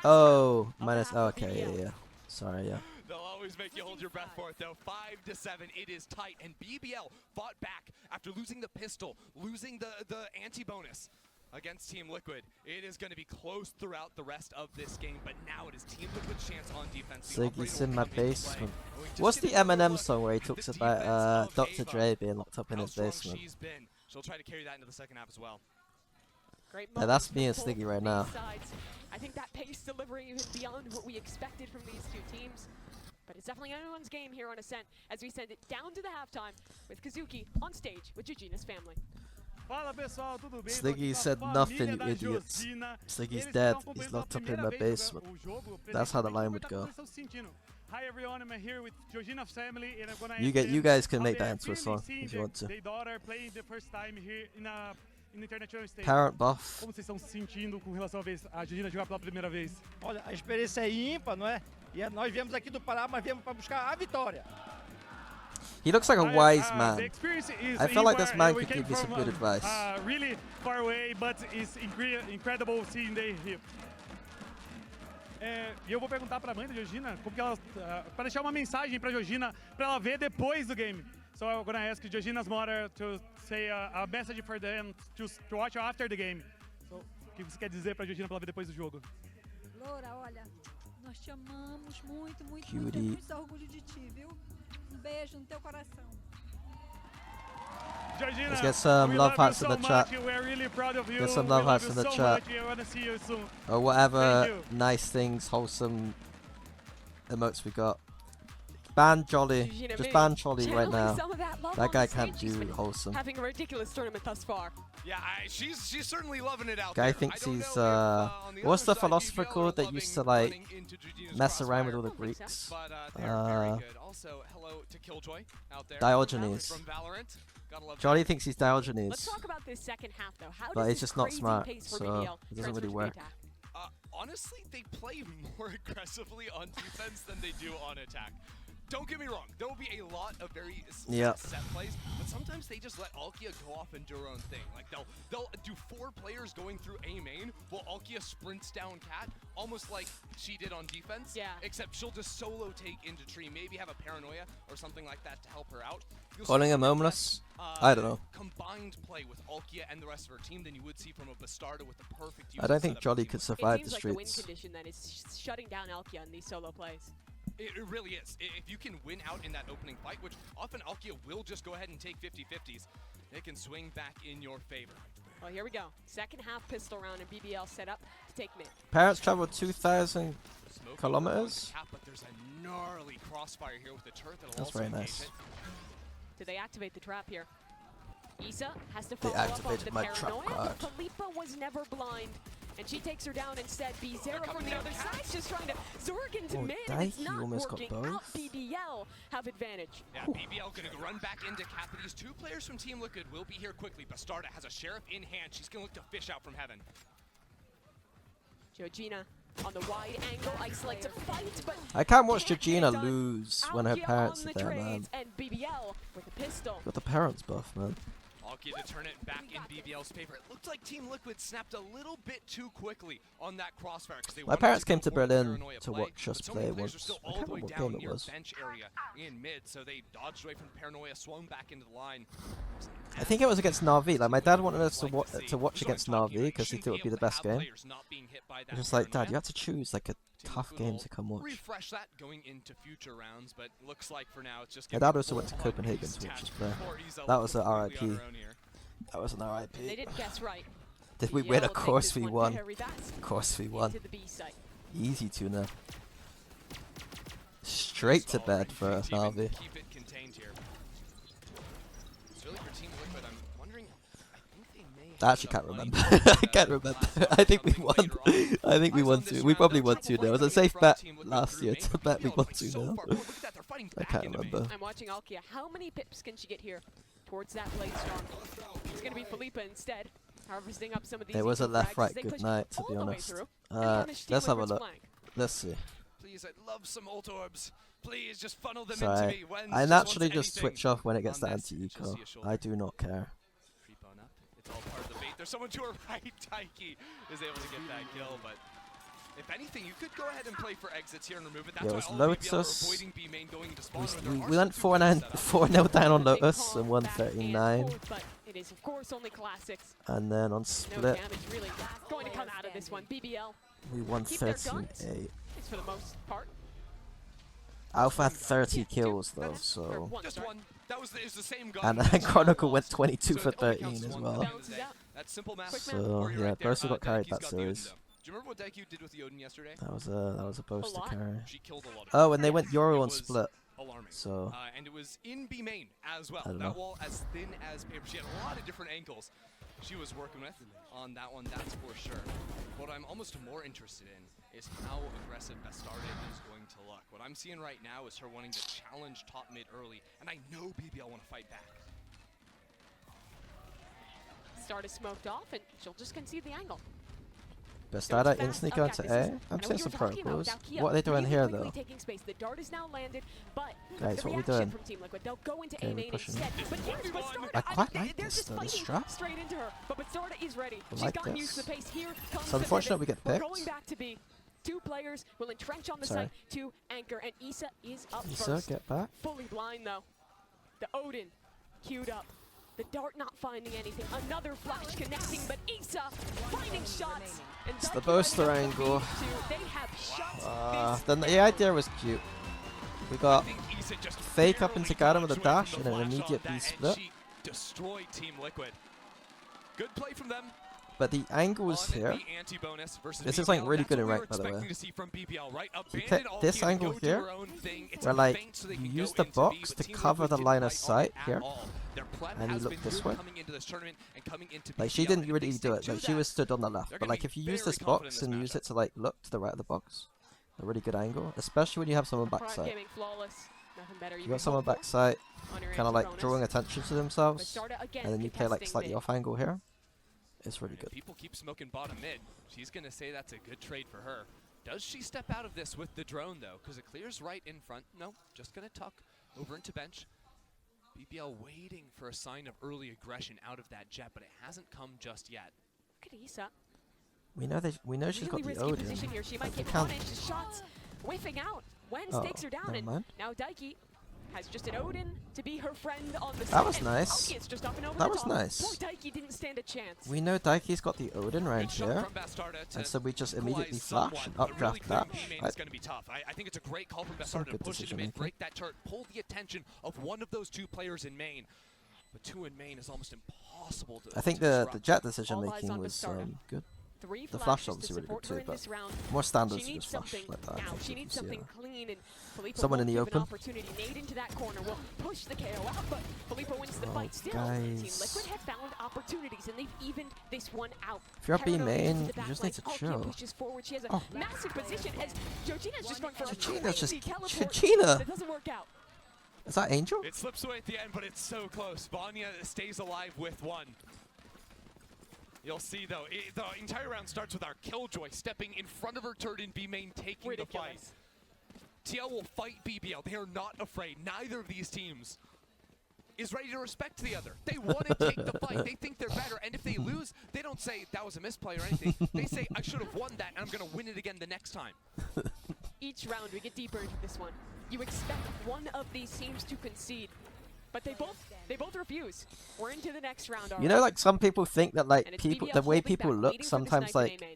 Oh, minus, oh, okay, yeah. Sorry, yeah. They'll always make you hold your breath for it, though. 5-7, it is tight, and BBL fought back after losing the pistol, losing the anti-bonus against Team Liquid. It is going to be close throughout the rest of this game, but now it is Team Liquid's chance on defense. Ziggy's in my basement. What's the Eminem song where he talks about Dr. Dre being locked up in his basement? She'll try to carry that into the second half as well. Yeah, that's me and Sliggy right now. I think that pace delivery is beyond what we expected from these two teams. But it's definitely anyone's game here on Ascent as we send it down to the halftime with Kazuki on stage with Georgina's family. Sliggy said nothing, you idiots. Sliggy's dead. He's locked up in my basement. That's how the line would go. Hi everyone, I'm here with Georgina's family, and I'm gonna you guys can make that into a song if you want to. Their daughter playing the first time here in international stage. Parent buff. Como vocês estão se sentindo com relação a Georgina jogar pela primeira vez? Olha, a experiência é ímpar, não é? E nós viemos aqui do Pará, mas viemos para buscar a vitória. He looks like a wise man. I feel like this man could give you some good advice. Really far away, but it's incredible seeing they here. E eu vou perguntar para a mãe da Georgina como que ela, para deixar uma mensagem para Georgina, para ela ver depois do game. So I'm gonna ask Georgina's mother to say a message for them to watch after the game. So, o que você quer dizer para Georgina para ela ver depois do jogo? Loura, olha, nós te amamos muito, muito, Cutie. muito, muito orgulho de ti, viu? beijo no teu coração. Georgina, Let's get some we love love hearts you in so the chat. much. We're really proud of you. Get some We love love hearts you in the so chat. much. We want to see you soon. Or whatever Thank you. nice things, wholesome emotes we got. Ban Jolly. Georgina, Just maybe ban Jolly right channeling now. some of that love That on guy the can't stage. She's do been wholesome. having a ridiculous tournament thus far. Yeah, she's certainly loving it out Guy there. thinks I don't he's, know if, on the what's other the side, philosopher BBL are called that used to, loving like, running into Georgina's mess around with all the crossfire. Greeks? But they're very good. Also, hello to Killjoy out there. Diogenes. From Valorant. Gotta love Jolly that. thinks he's Let's Diogenes. talk about this second half, though. How But does he's this just not crazy smart, pace for so BBL it doesn't transfer really to the work. attack? Honestly, they play more aggressively on defense than they do on attack. Don't get me wrong, there will be a lot of very set plays, but sometimes they just let Alkia go off and do her own thing. Like they'll do 4 players going through A main while Alkia sprints down Cat, almost like she did on defense. Yeah. Except she'll just solo take into tree, maybe have a paranoia or something like that to help her out. You'll Calling see him more homeless? less, I don't know. Combined play with Alkia and the rest of her team than you would see from a Bastarda with the perfect use I don't of think setup Jolly and could teamwork. survive It the seems like the win streets. condition that is shutting down Alkia in these solo plays. It really is. If you can win out in that opening fight, which often Alkia will just go ahead and take 50-50s, it can swing back in your favor. Well, here we go. Second half pistol round and BBL set up to take mid. Parents traveled 2,000 Smoke kilometers. cap, but there's a gnarly crossfire here with the turret that'll That's also very engage nice. it. Do they activate the trap here? Isa has to They follow up on activated the my trap paranoia, card. but Philippa was never blind. And she takes her down instead. B0 from the other side, just trying to Zorg into Oh, mid, and it's Daiki not almost got working both. out. BBL have advantage. Yeah, BBL gonna run back into cap, but these 2 players from Team Liquid will be here quickly. Bastarda has a Sheriff in hand. She's gonna look to fish out from heaven. Georgina on the wide angle isolates a fight, but I can't watch can't get it Georgina done. lose when her Alkia parents on are the there, man. trades, and BBL with a pistol. Got the parents buff, man. Alkia to turn it back in BBL's favor. It looked like Team Liquid snapped a little bit too quickly on that crossfire because they My wanted parents to go came to for the Berlin paranoia to play, watch us but so many play players are once. still I all can't the way remember what down game it near was. bench area in mid, so they dodged away from paranoia, swung back into the line. I think it was against Na'Vi. Like, my dad wanted us to watch against Na'Vi because he thought it would be the best game. I was like, Dad, you have to choose like a tough game to come watch. Refresh that going into future rounds, but looks like for now it's just. My dad also went to Copenhagen to watch us play. That was an RIP. That was an And they RIP. didn't guess right. Did we BBL win? will Of take course this we one won. very fast Of course we won. into the B site. Easy tuna. Straight to bed for Na'Vi. Keep it contained here. It's really for Team Liquid. I'm wondering. I think they may. I actually can't remember. I can't remember. I think we won. I think we won 2. We probably won 2-0. It was a safe bet last year to bet we won 2-0. I can't remember. I'm watching Alkia. How many pips can she get here towards that blade storm? It's going to be Philippa instead, harvesting up some of these. It was a eco frags left-right as they good push night, to all be the way honest. through and punish Team Let's have a Liquid's look. flank. Let's see. Please, I'd love some ult orbs. Please, just funnel them Sorry. into me. Wens I just naturally wants just anything switch off when it gets on to this. anti-eco. Just see a shoulder. I do not care. Creep on up. It's all part of the bait. There's someone to her right. Taiki is able to get that kill, but if anything, you could go ahead and play for exits here and remove it. That's Yeah, it why was all of BBL are Lotus. avoiding B main going into spawn. There We are went some 4-9, set up. 4-0 down on A big Lotus call and won back and 39. forth, but it is, of course, only classics. And then on No split, damage really going to come out of this one. BBL we won keep their guns. 13-8. is for the most part. Alpha had 30 Yeah, kills two. though, Or so. one, Just sorry. one. That was the same gun. And that then she Chronicle went lost. 22 So for it only 13 counts as one well. at the end of the day. Balances out. That's simple math. Quick So Or you're yeah, right there. Bosu got carried Daiki's that got the Odin, series. though. Do you remember what Daiku did with the Odin yesterday? That was a Bosu lot. carry. She killed a lot of Oh, and they went It Euro on was split. Alarming. So And it was in B main as well. I don't That know. wall as thin as paper. She had a lot of different angles she was working with on that one, that's for sure. What I'm almost more interested in is how aggressive Bastarda is going to look. What I'm seeing right now is her wanting to challenge top mid early, and I know BBL want to fight back. Start is smoked off, and she'll just concede the angle. Bastarda instantly going to A. I'm seeing some purples. What are they doing here though? Taking space. The dart is now landed, but Guys, the what are we reaction doing? from Team Liquid, they'll go into Okay, A we're main pushing. instead. But here's Bastarda. I quite mean, like they're this just though, this fighting strat. straight into her, but Bastarda is ready. I She's like gotten this. used to the pace. Here comes It's the unfortunate we pivot. get We're picked. going back to B. 2 players will entrench on the Sorry. site to anchor, and Isa is up Isa, first. get back. Fully blind though. The Odin queued up. The dart not finding anything. Another flash connecting, but Isa finding shots. And It's the Daichi Boaster lighting up angle. for B2. They have shut this The idea was cute. We got I think Ascent just fake up into barely Garam with a dodged away dash from and the an flash immediate on B that, split. and she destroyed Team Liquid. Good play from them. But the angles On here, the anti-bonus versus this is BBL, like really that's good in what we rank, by the were way. expecting to see from BBL, right? You Abandon take all this team and angle go do here, her own thing. It's where a like feint so they you can use go the into box B, but to Team cover Liquid the didn't line of bite on sight it at here, all. Their plan and you has look been this good way. coming into this tournament and coming into Like she BBL, didn't and if really they do it. stick Like to she that, was stood on the left. they're But gonna like be if you use very this confident box in and this use matchup. it to like look to the right of the box, a really good angle, especially when you have someone Prime backside. gaming flawless. Nothing better You can got someone hope for backside, on your kind of like anti-bonus. drawing attention to But themselves, Starda again and then you play like contesting slightly mid. off angle here. It's really And good. people keep smoking bottom mid. She's going to say that's a good trade for her. Does she step out of this with the drone, though? Because it clears right in front. No, just going to tuck over into bench. BBL waiting for a sign of early aggression out of that jet, but it hasn't come just yet. Look at Isa. We know she's got Really the risky Odin. position here. She might We get can't- punished. Shots whiffing out. When Oh, stakes are down, never and mind. now Daiki has just an Odin to be her friend on the That side. was and nice. Falcons just up and over That the was top. nice. Poor Daiki didn't stand a chance. We know Daiki's got the Odin right Big shot here, from Bastarda to and so we just equalize immediately flash somewhat, and but really updraft clearing that. B main is going to be tough. I think it's a great call from Some Bastarda to good push into decision mid, making. break that turret, pull the attention of one of those two players in main. But two in main is almost impossible to I think to the disrupt. jet decision All eyes making on was Bastarda. good. 3 The flashes flash to obviously really support good her too, in but this round. more standards She to needs just flash something like that. I now. think She if needs you see something it. clean, and Filippo Someone won't in the give an open. opportunity. Nade into that corner will push the KO out, but Filippo wins the Oh, fight still. Team guys. Liquid have found opportunities, and they've evened this one out. If you're up B Paranoid into main, the you back just line. need to Alkia chill. pushes forward. She has a Oh. massive position as Georgina's just going for a Georgina's just- crazy teleport. Georgina! That doesn't work out. Is that Angel? It slips away at the end, but it's so close. Vanya stays alive with one. You'll see, though, the entire round starts with our Killjoy stepping in front of her turret in B main, taking the fight. Ridiculous. TL will fight BBL. They are not afraid. Neither of these teams is ready to respect the other. They want to take the fight. They think they're better. And if they lose, they don't say that was a misplay or anything. They say, I should have won that, and I'm going to win it again the next time. Each round, we get deeper into this one. You expect one of these teams to concede, but they both refuse. We're into the next round. You know, like some people think that like And it's people, BBL the way holding people back, look waiting for the sometimes sniper like main.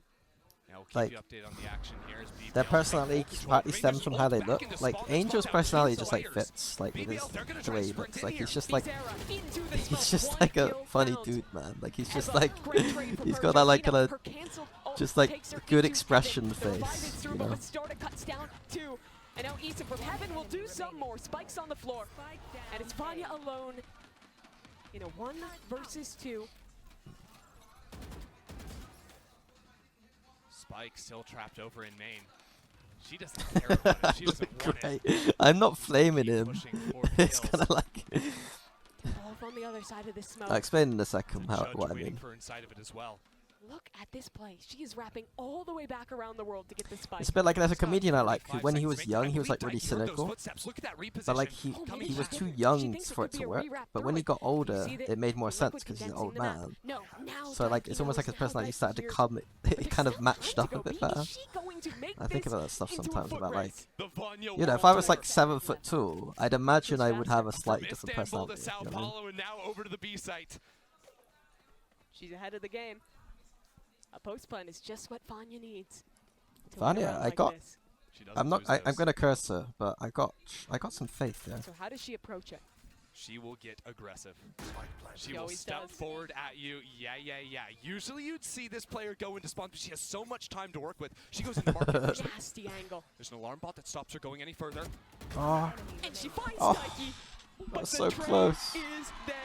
Now we'll keep Like, you updated on the action here as BBL their take personality full control. partly Rangers stems from how they back look. into Like spawn. That's Angel's called out. personality He's just the like layers. fits like with BBL, his, they're gonna the try way to he sprint looks. in Like here. he's just like Bizarra into the he's smoke. just One like a kill funny found. dude, man. Like he's As just a like great trade from he's her. got that like Georgina, kind of her cancel ult just like takes her good into expression heaven. The revive face, is through, you but know. Bastarda cuts down 2. And now Issa from heaven will do some more. Spikes on the floor. And it's Vanya alone in a 1 versus 2. Spike still trapped over in main. She doesn't care about it. She doesn't want it. Great. I'm not flaming Keep him. pushing for It's kills. kind of like Both on the other side of this smoke. I'll explain in a second how Judge what I waiting mean. for inside of it as well. Look at this play. She is wrapping all the way back around the world to get this spike. It's a bit like there's a comedian I like who, 45 when he seconds was to make young, time. he was like Lead really Daiki, heard those cynical. footsteps. Look at that But like reposition. Oh, he maybe was she too didn't. young She thinks for it it could to be a work. rewrap But through when he it. got You older, see that it made more Team sense Liquid because he's an condensing old the map. man. No, now So like Daiki it's almost like knows his how personality Daiki started to hears. come. But It there's kind of still matched time up to a go. bit Maybe better. she going to make I think this about that stuff into a sometimes foot about like, race. The Vanya you know, if World I was Tour. like 7'2", I'd imagine I would have a From slightly From different Istanbul to personality. Sao You know what I mean? Paulo and now over to the B site. She's ahead of the game. A post plan is just what Vanya needs. to win Vanya, a round I like got- this. She doesn't I'm not. lose I'm those. gonna curse her, but I got some faith there. So how does she approach it? She will get aggressive. She She will always step does. forward at you. Yeah. Usually you'd see this player go into spawn, but she has so much time to work with. She goes into market first. Nasty angle. There's an alarm bot that stops her going any further. Oh, And she finds Oh, Daiki. But that's the so trade close. is there.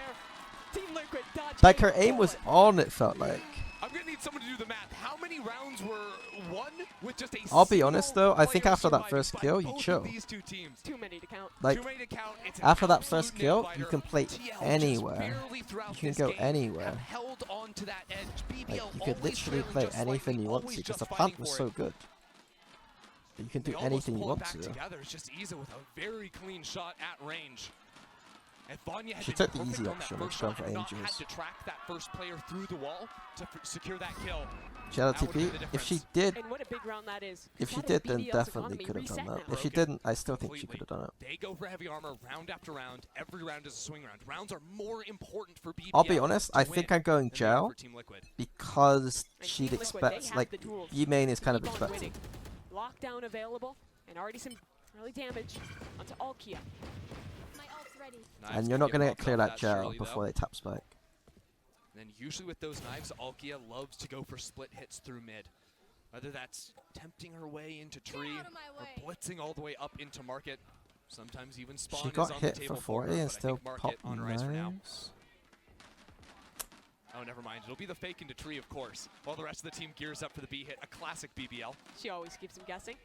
Team Liquid dodging like her aim was forward. on. It felt like. I'm gonna need someone to do the math. How many rounds were won with just a I'll be single honest though, I think player after that surviving first by kill, you both of chill. These two teams. Too many to count. Like Too many to count. It's an after that absolute first kill, nail you biter. can play TL just anywhere. barely throughout You can this go game anywhere. have held on to that edge. BBL Like you could always literally trailing play just anything slightly, you want always to because just the fighting plant was for so it. good. That you can They do almost anything you pull it want back to. together. It's just Isa with a very clean shot at range. If Vanya had She been took the perfect easy on that option, first which gone shot for and not had Angels. to track that first player through the wall to secure that kill. She had a That would've been TP. the If she difference. did, And what a big round that is. if she That is did, then BBL's definitely economy could have done reset that. now. If she Broken didn't, I still think she completely. could have done it. They go for heavy armor round after round. Every round is a swing round. Rounds are more important for BBL. I'll be honest, to I think win I'm going than they are gel for Team Liquid. because And she'd Team Liquid, they expect have like the tools B main is to kind of keep on expected. winning. Lockdown available, and already some Early damage onto Alkia. And you're not going to get clear that gel before they tap spike. And then usually with those knives, Alkia loves to go for split hits through mid. Whether that's tempting her way into tree or blitzing all the way up into market. Sometimes even spawn She is got on hit the for table 40 her, and but I still think market popped on her eyes for now. knives. Oh, never mind. It'll be the fake into tree, of course, while the rest of the team gears up for the B hit. A classic BBL. She always keeps him guessing.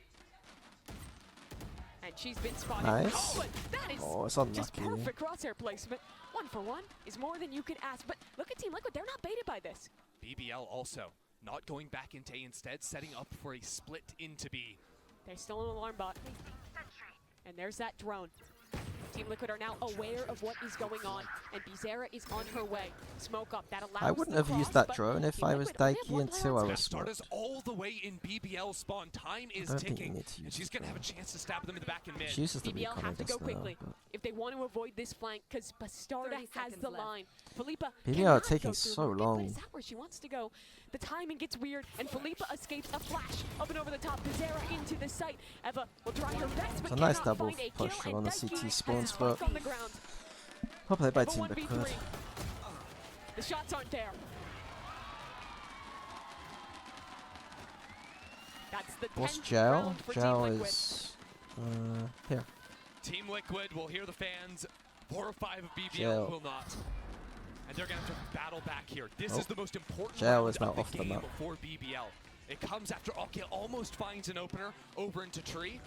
And she's been spotted. Nice. Oh, and that is Oh, it's just unlucky. perfect crosshair placement. 1 for 1 is more than you could ask. But look at Team Liquid. They're not baited by this. BBL also not going back into A, instead setting up for a split into B. There's still an alarm bot. And there's that drone. Team Liquid are now aware of what is going on, and Bizarra is on her way. Smoke up, that allows I wouldn't the have used cross, that but drone if Team I was Liquid only have Daiki one player until I on was site. Starters smoked. all the way in BBL spawn. Time is I don't think you ticking, need to and use she's going to have a chance to stab them in the back and mid. She uses the BBL recon, I have to guess, go quickly now, if they want to avoid this flank, because Bastarda 30 has seconds the left. line. Felipa BBL cannot are taking go through so market, but long. is that where she wants to go? The timing gets weird, and Felipa escapes a flash up and over the top. Bizarra into the site. Eva will try her best, but It's a nice cannot double find a push kill, on and the Daiki CT has spawn a spot. spike on the ground. Well played by Eva Team 1v3. Liquid. The shots aren't there. That's the What's 10th Gel? round for Team Gel Liquid. is here. Team Liquid will hear the fans. 4 or 5 of BBL Gel. will not. And they're going to have to battle back here. This Oh. is the most important Gel round is now of the off the game map. for BBL. It comes after Alkia almost finds an opener over into tree.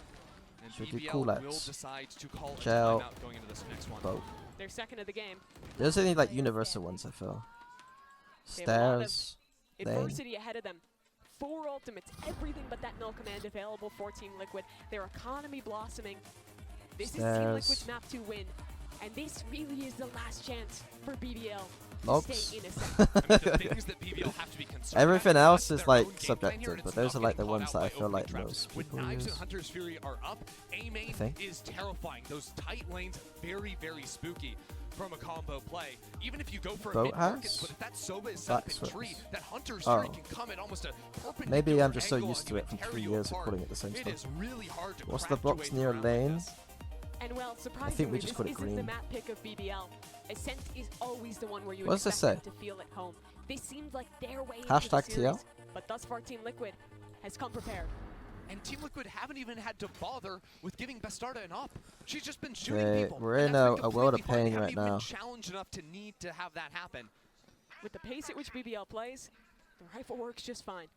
And Should do BBL call will outs. decide to call Gel. a timeout going into this next one. Boat. They're second of the game. There's only like universal ones, I feel. They have a lot of Stairs. Lane. Adversity ahead of them. 4 ultimates, everything but that null command available for Team Liquid. Their economy blossoming. This is Team Stairs. Liquid's map to win. And this really is the last chance for BBL to Lobs. stay innocent. I mean, the things that BBL have to be concerned Everything about else that's is their like own game plan here, subjective, and but it's those not are like getting the ones caught that I out by feel like opening traps. most When people Knives use. and Hunter's Fury are up, A main think. is terrifying. Those tight lanes, very, very spooky from a combo play. Even if you go for a Boat mid-market, house? but if that Sova is set up in Backswings. tree, that Hunter's Oh. Fury can come at almost a perpendicular Maybe I'm just so angle used on to you it and from tear 3 you years of apart. calling it the same It stuff. is really hard to What's the craft your box way near through around lane? this. And well, surprisingly, just this called it isn't the green. map pick of BBL. Ascent is always the one where you What does this expect them say? to feel at home. This seems like their way into Hashtag the series, TL? but thus far Team Liquid has come prepared. And Team Liquid haven't even had to bother with giving Bastarda an up. She's just been shooting Okay, people. we're and in that's been a world of completely fine. They pain haven't right even been now. challenged enough to need to have that happen. With the pace at which BBL plays, the rifle works just fine.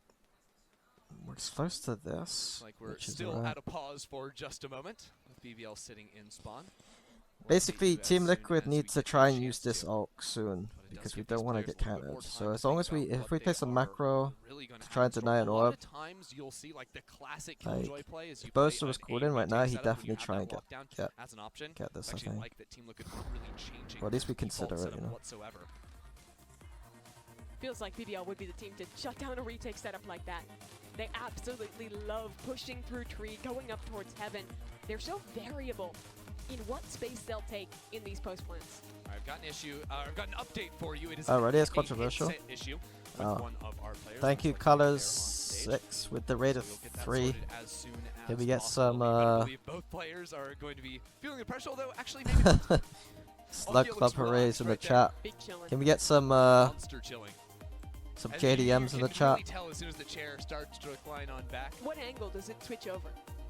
We're close to this. Like we're which is still alright. at a pause for just a moment. With BBL sitting in spawn. Basically, We'll see Team as Liquid soon as we needs to get try the and use chance this to. ult soon But it does because we give these don't want to players get a little bit more countered. time So to as long think as we, about if what we they play some are macro really gonna to have try in and store. deny an A lot orb, of times you'll see like the classic like, Killjoy play is you if Bosa play was an called A in right now, retake he'd setup when definitely you have try that and lockdown get as an option. get this, I I actually think. like that Team Liquid weren't really changing Or at least we default consider it, setup you know. whatsoever. Feels like BBL would be the team to shut down a retake setup like that. They absolutely love pushing through tree, going up towards heaven. They're so variable in what space they'll take in these post plants. I've got an issue. I've got an update for you. It is Already, it's a controversial. headset issue with Oh. one of our players. Thank you, Looks like they're on Colors stage. 6 with the rate So of we'll get that 3. sorted as soon Can as we get possible. some, I believe both players are going to be feeling the pressure, although actually maybe not. Slug looks Club hoorays relaxed in the right there. chat. Big chillin'. Can we get some Monster chilling. some And JDMs you in the can chat? really tell as soon as the chair starts to recline on back. What angle does it switch over?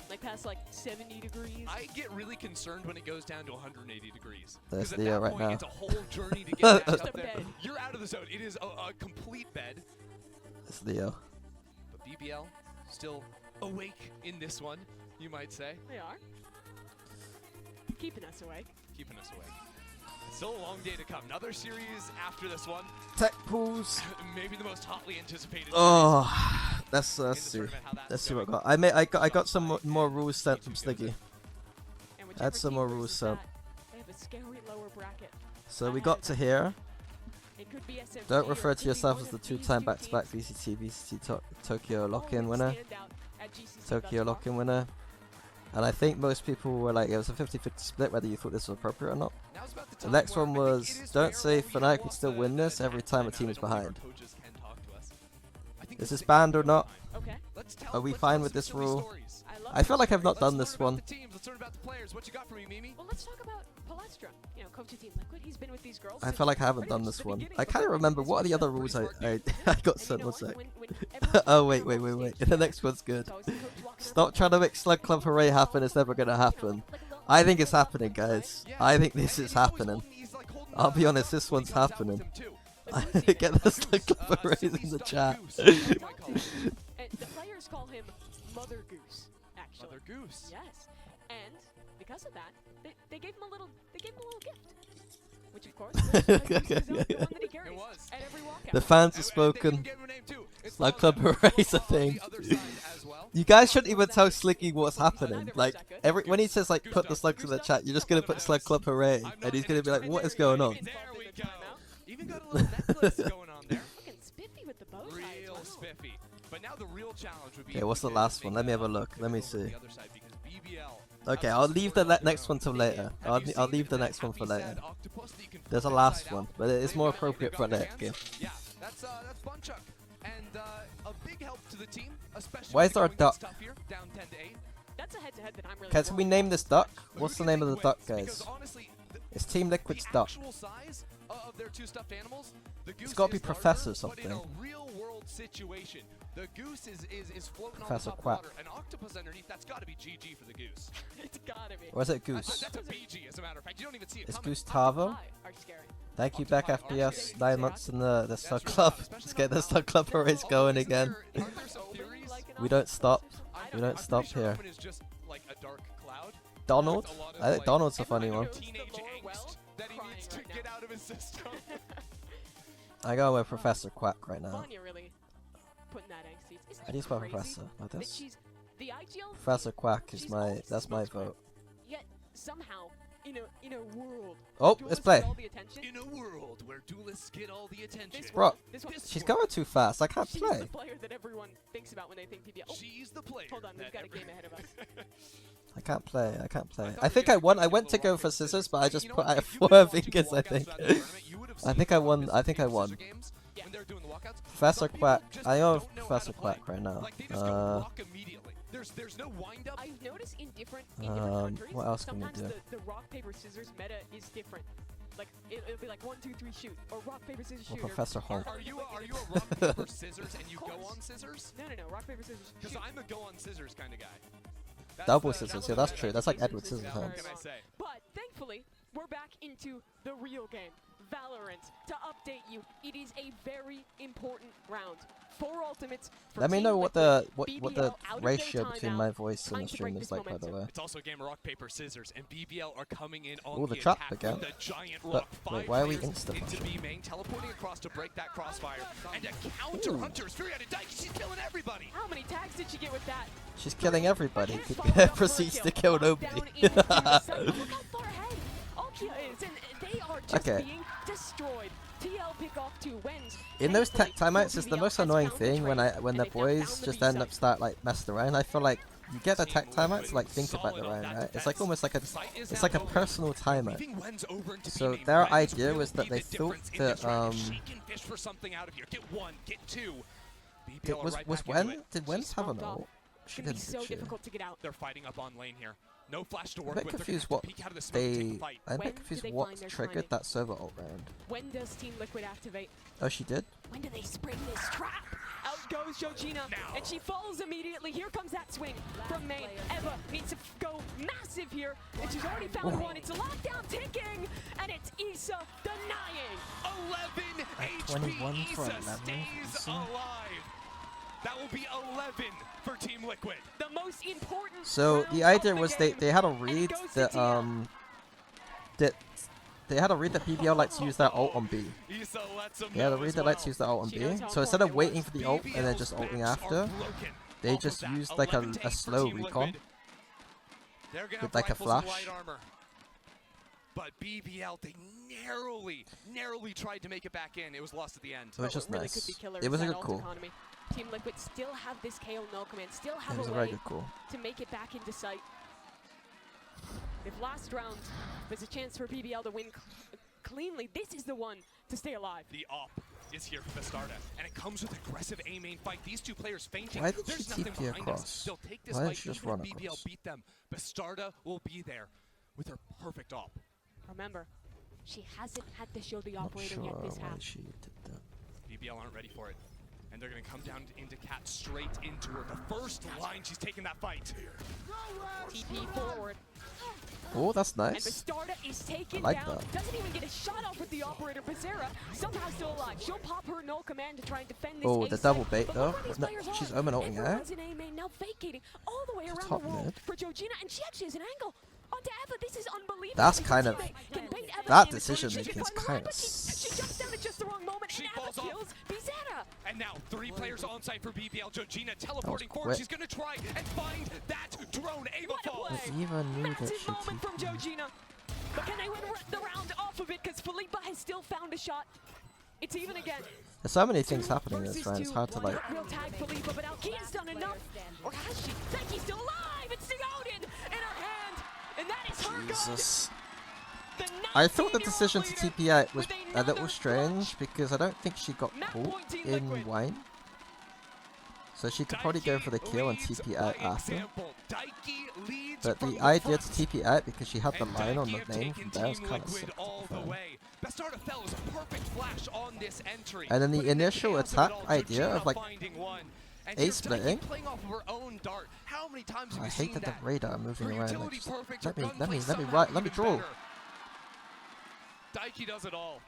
Like past like 70 degrees? I get really concerned when it goes down to 180 degrees. There's 'Cause at Leo that right point, now. it's a whole journey to get back Just up a there. bed. You're out of the zone. It is a complete bed. It's Leo. But BBL still awake in this one, you might say. They are. Keeping us awake. Keeping us awake. Still a long day to come. Another series after this one. Tech pools. Maybe the most hotly anticipated Oh, let's series in the see. tournament, how that's Let's see what I going. got. I got some more rules sent from Sliggy. And Add whichever some team more versus rules sub. that, they have a scary lower bracket. So we got to here. It could be SMG Don't or refer it to could be yourself one as the of these two-time two back-to-back teams. VCT Tokyo lock-in Always winner. stand out at GCC Tokyo thus far. lock-in winner. And I think most people were like, it was a 50-50 split whether you thought this was appropriate or not. Now's about the The time next where one I think was, it is don't fair say where we Fnatic can lost still the win this every attack time a timeout. team is I don't believe our behind. coaches can talk to us. I think Is this banned or not? Okay. Are we fine with this rule? I I feel like I've not done this one. Well, let's talk about Palestra. You know, coach of Team Liquid. He's been with these girls. I feel like I haven't done this one. I kind of remember. What are the other rules I got sent? One sec. Oh, wait. The next one's good. Stop trying to make Slug Club Hooray happen. It's never going to happen. I think it's happening, guys. I think this is happening. I'll be honest, this one's happening. Get the Slug Club Hoorays in the chat. The players call him Mother Goose, actually. Mother Goose. Yes. And because of that, they gave him a little gift. Which of course was the one that he carries at every walkout. The fans have spoken. Slug Club Hoorays a thing. You guys shouldn't even tell Slicky what's happening. Like when he says like put the slugs in the chat, you're just gonna put Slug Club Hooray, and he's gonna be like, what is going on? There we go. Even got a little necklace going on there. Fucking spiffy with the bow tie. Real spiffy. But now the real challenge would be. Okay, what's the last one? Let me have a look. Let me see. The other side because BBL. Okay, I'll leave the next one till later. I'll leave the next one for later. There's a last one, but it is more appropriate for the next game. Yeah, that's Bunchuck. And a big help to the team, especially. Why is there a duck? Here, down 10 to 8. That's a head-to-head that I'm really. Can we name this duck? What's the name of the duck, guys? Because honestly, It's Team Liquid's duck. actual size of their two stuffed animals, the goose It's got to be is larger, Professor but something. in a real-world situation, the goose is floating Professor on the top Quack. of water. An octopus underneath, that's got to be GG for the goose. It's gotta be. Or is it Goose? That's a BG, as a matter of fact. You don't even see it It's coming. Gustavo. Are scary. Thank you, Beck FPS. 9 months in the Slug Club. Let's get the Slug Club Hoorays going again. Aren't there some theories? We don't stop. I'm We don't stop pretty sure here. Open is just like a dark cloud. Donald? With a lot of, I think like, Donald's a funny one. Teenage angst that he needs to get out of his system. I go with Professor Quack right now. Vanya really putting that angst. Isn't How do you spell crazy Professor? Like that this? she's the IGL Professor Quack is she's my. always That's my spokesman. vote. Yet somehow in a world Oh, duelists let's play. get all the attention. In a world where duelists get all the attention. This Bro, one- this one- she's going too fast. I can't She's play. the player that everyone thinks about when they think PBL. Oh, She's the player. hold on, we've that got a every- game ahead of us. I can't play. I can't play. thought I we think were I gonna won. get I a went to little go rock, for paper, scissors, but I Hey, just you know put what? out If you've been 4 watching fingers. I walkouts think. throughout the tournament, you would have I seen think I a lot of won. this I think I scissors won. games when they're doing the walkouts. Professor Some people Quack. just I know don't know how Professor to play. Quack right now. Like, they just go rock immediately. There's no wind up. I've noticed in different countries, what else can we sometimes do? the rock paper scissors meta is different. Like it'll be like 1, 2, 3 shoot or rock paper scissors Or shoot. or- Professor Hulk. Are you a rock paper scissors and you go on scissors? No, rock paper scissors. Because shoot. I'm a go on scissors kind of guy. That's Double the- scissors. that's Yeah, the- that's true. That's like Edward Scissors. Scissorhands. What can I say? But thankfully, we're back into the real game, Valorant. To update you, it is a very important round. 4 ultimates. For Let me Team know what Liquid, the BBL the out of ratio their between timeout, my voice and trying the to stream break is this like, by the momentum. way. It's also a game of rock, paper, scissors, and BBL are coming in on Ooh, the the trap attack again. with the giant But- rock. wait, 5 why are we players insta into punching? B main, teleporting across to break that crossfire, and to counter Ooh. Hunter's Fury out of Dyke. She's killing everybody. How many tags did she get with that? She's killing everybody. Can't follow it up for a Proceeds kill. to kill Locked nobody. down into the site. Look how far ahead Alkia is, and they are just Okay. being destroyed. TL pick off 2 wins. In those tech Thankfully, timeouts, it's the BBL most has annoying found the thing when trade, when and the they've now boys found the just B end up site. start like messing around. I feel like you get the tech timeouts to like think about the Solid on round, that right? It's like defense. almost like a Site is it's now like a open. personal timeout. Leaving Wens over into So B main. their Wens idea will was that be they the difference thought in this that, round. She can fish for something out of here. Get 1, get 2. BBL are Was right was back into Wen? it. Did Wen She have an smoked off. ult? She It's gonna be didn't. so did she? difficult to get out. They're fighting up on lane here. No flash to I'm a work bit with. They're gonna confused have to what peek out of the smoke and take the they. fight. I'm a When bit do confused they what find their triggered timing? that server ult round. When does Team Liquid activate? Oh, she did. When do they spring this trap? Out goes Georgina, Now. and she falls immediately. Here comes that swing from main. Eva needs to go massive here, and she's already found Ooh. one. It's a lockdown ticking, and it's Issa denying. 11 At HP. 21 for Issa 11, stays Issa. alive. That will be 11 for Team Liquid. The most important. So round the idea of the was game, they had a and it read goes to that TL. that they had a read that BBL likes to use their ult on B. Issa lets him They had a know read as that likes to well. use their ult on She B. knows how So instead of important it waiting was. for the ult and then just BBL's ulting backs are after, broken they off just of that. used like a 11 to 8 for slow Team recon. Liquid. They're gonna with have like a rifles and flash. light armor. But BBL, they narrowly tried to make it back in. It was lost at the end. So it's Oh, just really nice. could be killer It was a that good ult call. economy. Team Liquid still have this KO null command, still have It was a a very way good call. to make it back into sight. If last round there's a chance for BBL to win cleanly, this is the one to stay alive. The op is here for Bastarda, and it comes with aggressive A main fight. These two players fainting. Why did she There's nothing TP behind across? us. They'll take this Why didn't fight she just even run if BBL across? beat them. Bastarda will be there with her perfect op. Remember, she hasn't had to show the Not operator sure yet this why half. she did that. BBL aren't ready for it. And they're going to come down into Cat straight into her. The first line, she's taking that fight. TP forward. Oh, that's And nice. Bastarda is taken I like down. that. Doesn't even get a shot off with the operator. Pizarra somehow still alive. She'll pop her null command to try and defend this. Oh, A the site, double bait but though. look where these No, players she's are. omen ulting Everyone's out. in A main now vacating all the way around top the world mid. for Georgina, and she actually has an angle onto Eva. This is unbelievable. That's Because kind of- teammate can bait Eva that in, decision she can making is find the line, kind of but she jumps down at just the wrong moment, She and falls Eva off. kills Pizarra. And now 3 players on site for BBL. Georgina teleporting quick. forward. She's going to try and find that drone. Ava What a falls. play. Eva knew that Massive she moment from TP'd. Georgina. But can they win the round off of it? Because Felipa has still found a shot. It's even again. There's so many things happening in this round. It's hard to like. Real tag Felipa, but Alkia's done enough. Or has she? Nike's still alive. It's the Odin in her hand. And that is her Jesus. good. I thought the decision to TP out was a little strange because I don't think she got caught in wine. So she could probably go for the kill and TP out after. But the idea to TP out because she had the line on the lane from there was kind of sick. Bastarda fell as a perfect flash on this entry. And then the But in initial chaos of attack it all, idea Georgina of like finding one. And A here's splitting. Daiki playing off of her own dart. How many times have I you seen hated the that? radar moving Her around. Like, utility just, perfect, let her me gunplay somehow let me even draw. better. Daiki does it all.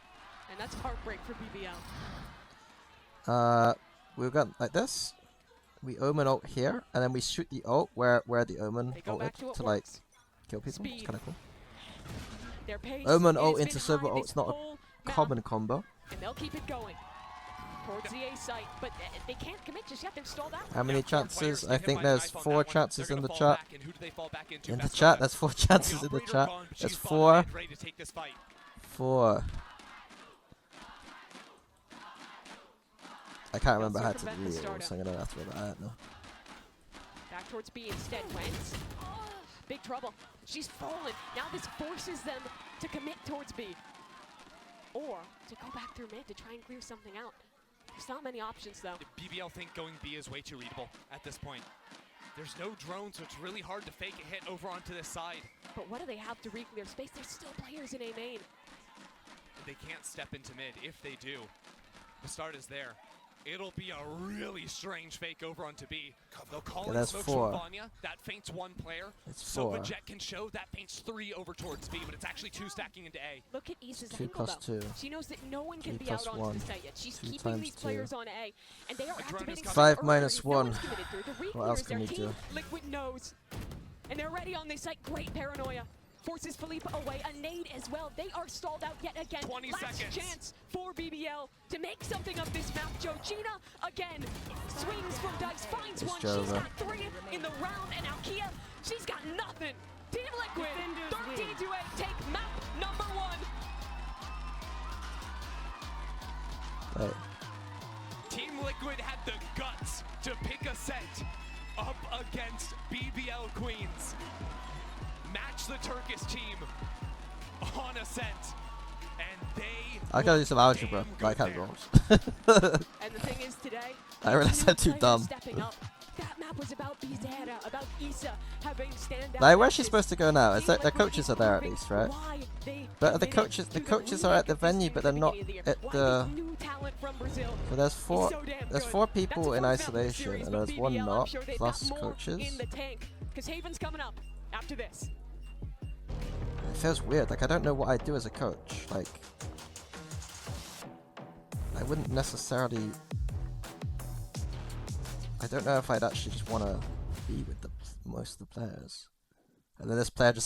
And that's heartbreak for BBL. We've got like this. We omen ult here, and then we shoot the ult where the omen They go back ulted to what to like works. kill people. It's Speed. kind of cool. Their pace Omen has ult been into server high ult's this not a whole map, common combo. and they'll keep it going towards the A site, but they can't commit just yet. They've stalled out. How many Now, 4 chances? players I get hit think by the there's knife on 4 that one. chances They're in the gonna fall chat. back, and who do they fall back into? In the Bastarda. chat, there's 4 The chances in the operator chat. gone, but There's she's 4. bottom mid, ready to take this fight. 4. I can't remember how to circumvent read the it, startup. so I'm gonna have to read that now. Back towards B instead. Wentz. Big trouble. She's fallen. Now this forces them to commit towards B. Or to go back through mid to try and clear something out. There's not many options though. BBL think going B is way too readable at this point. There's no drone, so it's really hard to fake a hit over onto this side. But what do they have to re-clear space? There's still players in A main. They can't step into mid. If they do, the start is there. It'll be a really strange fake over onto B. They'll call Yeah, in that's smokes 4. from Vanya. That faints 1 player. It's So 4. Jet can show that faints 3 over towards B, but it's actually 2 stacking into A. Look at Issa's 2 angle plus though. 2. She knows that no one can 3 be out plus onto 1. the site yet. She's 2 keeping times these 2. players on A, and they are drone is activating coming. 5 early. minus There's no 1. one's committed through. The What else re-clears, can their we team, do? Liquid knows. And they're ready on this site. Great paranoia. Forces Felipa away. A nade as well. They are stalled out yet again. 20 Last seconds. chance for BBL to make something of this map. Georgina again swings from dice, finds It's one. She's Jova. got 3 in the round, and Alkia, she's got nothing. Team Liquid, 13-8, take map number 1. Right. Team Liquid had the guts to pick Ascent up against BBL Queens. Match the Turkish team on Ascent. And they I gotta do some algebra, damn but I good can't And there. roll. the thing is today, I realized I'm too players dumb. stepping up. That map was about Bizarra, about Issa having standout Like, where's she matches. supposed to go now? Is Team that the Liquid coaches is are there at proving least, right? why they But the committed coaches to are at the remake of this venue, team but at they're the not beginning of the year. at Why the. this new talent from Brazil So there's is 4. so damn There's good. 4 That's people the in first map of the isolation, series, and but there's 1 BBL, I'm not, sure they've plus got more coaches. in the tank, because Haven's coming up after this. It feels weird. Like, I don't know what I'd do as a coach. Like, I wouldn't necessarily. I don't know if I'd actually just want to be with most of the players. And then this player just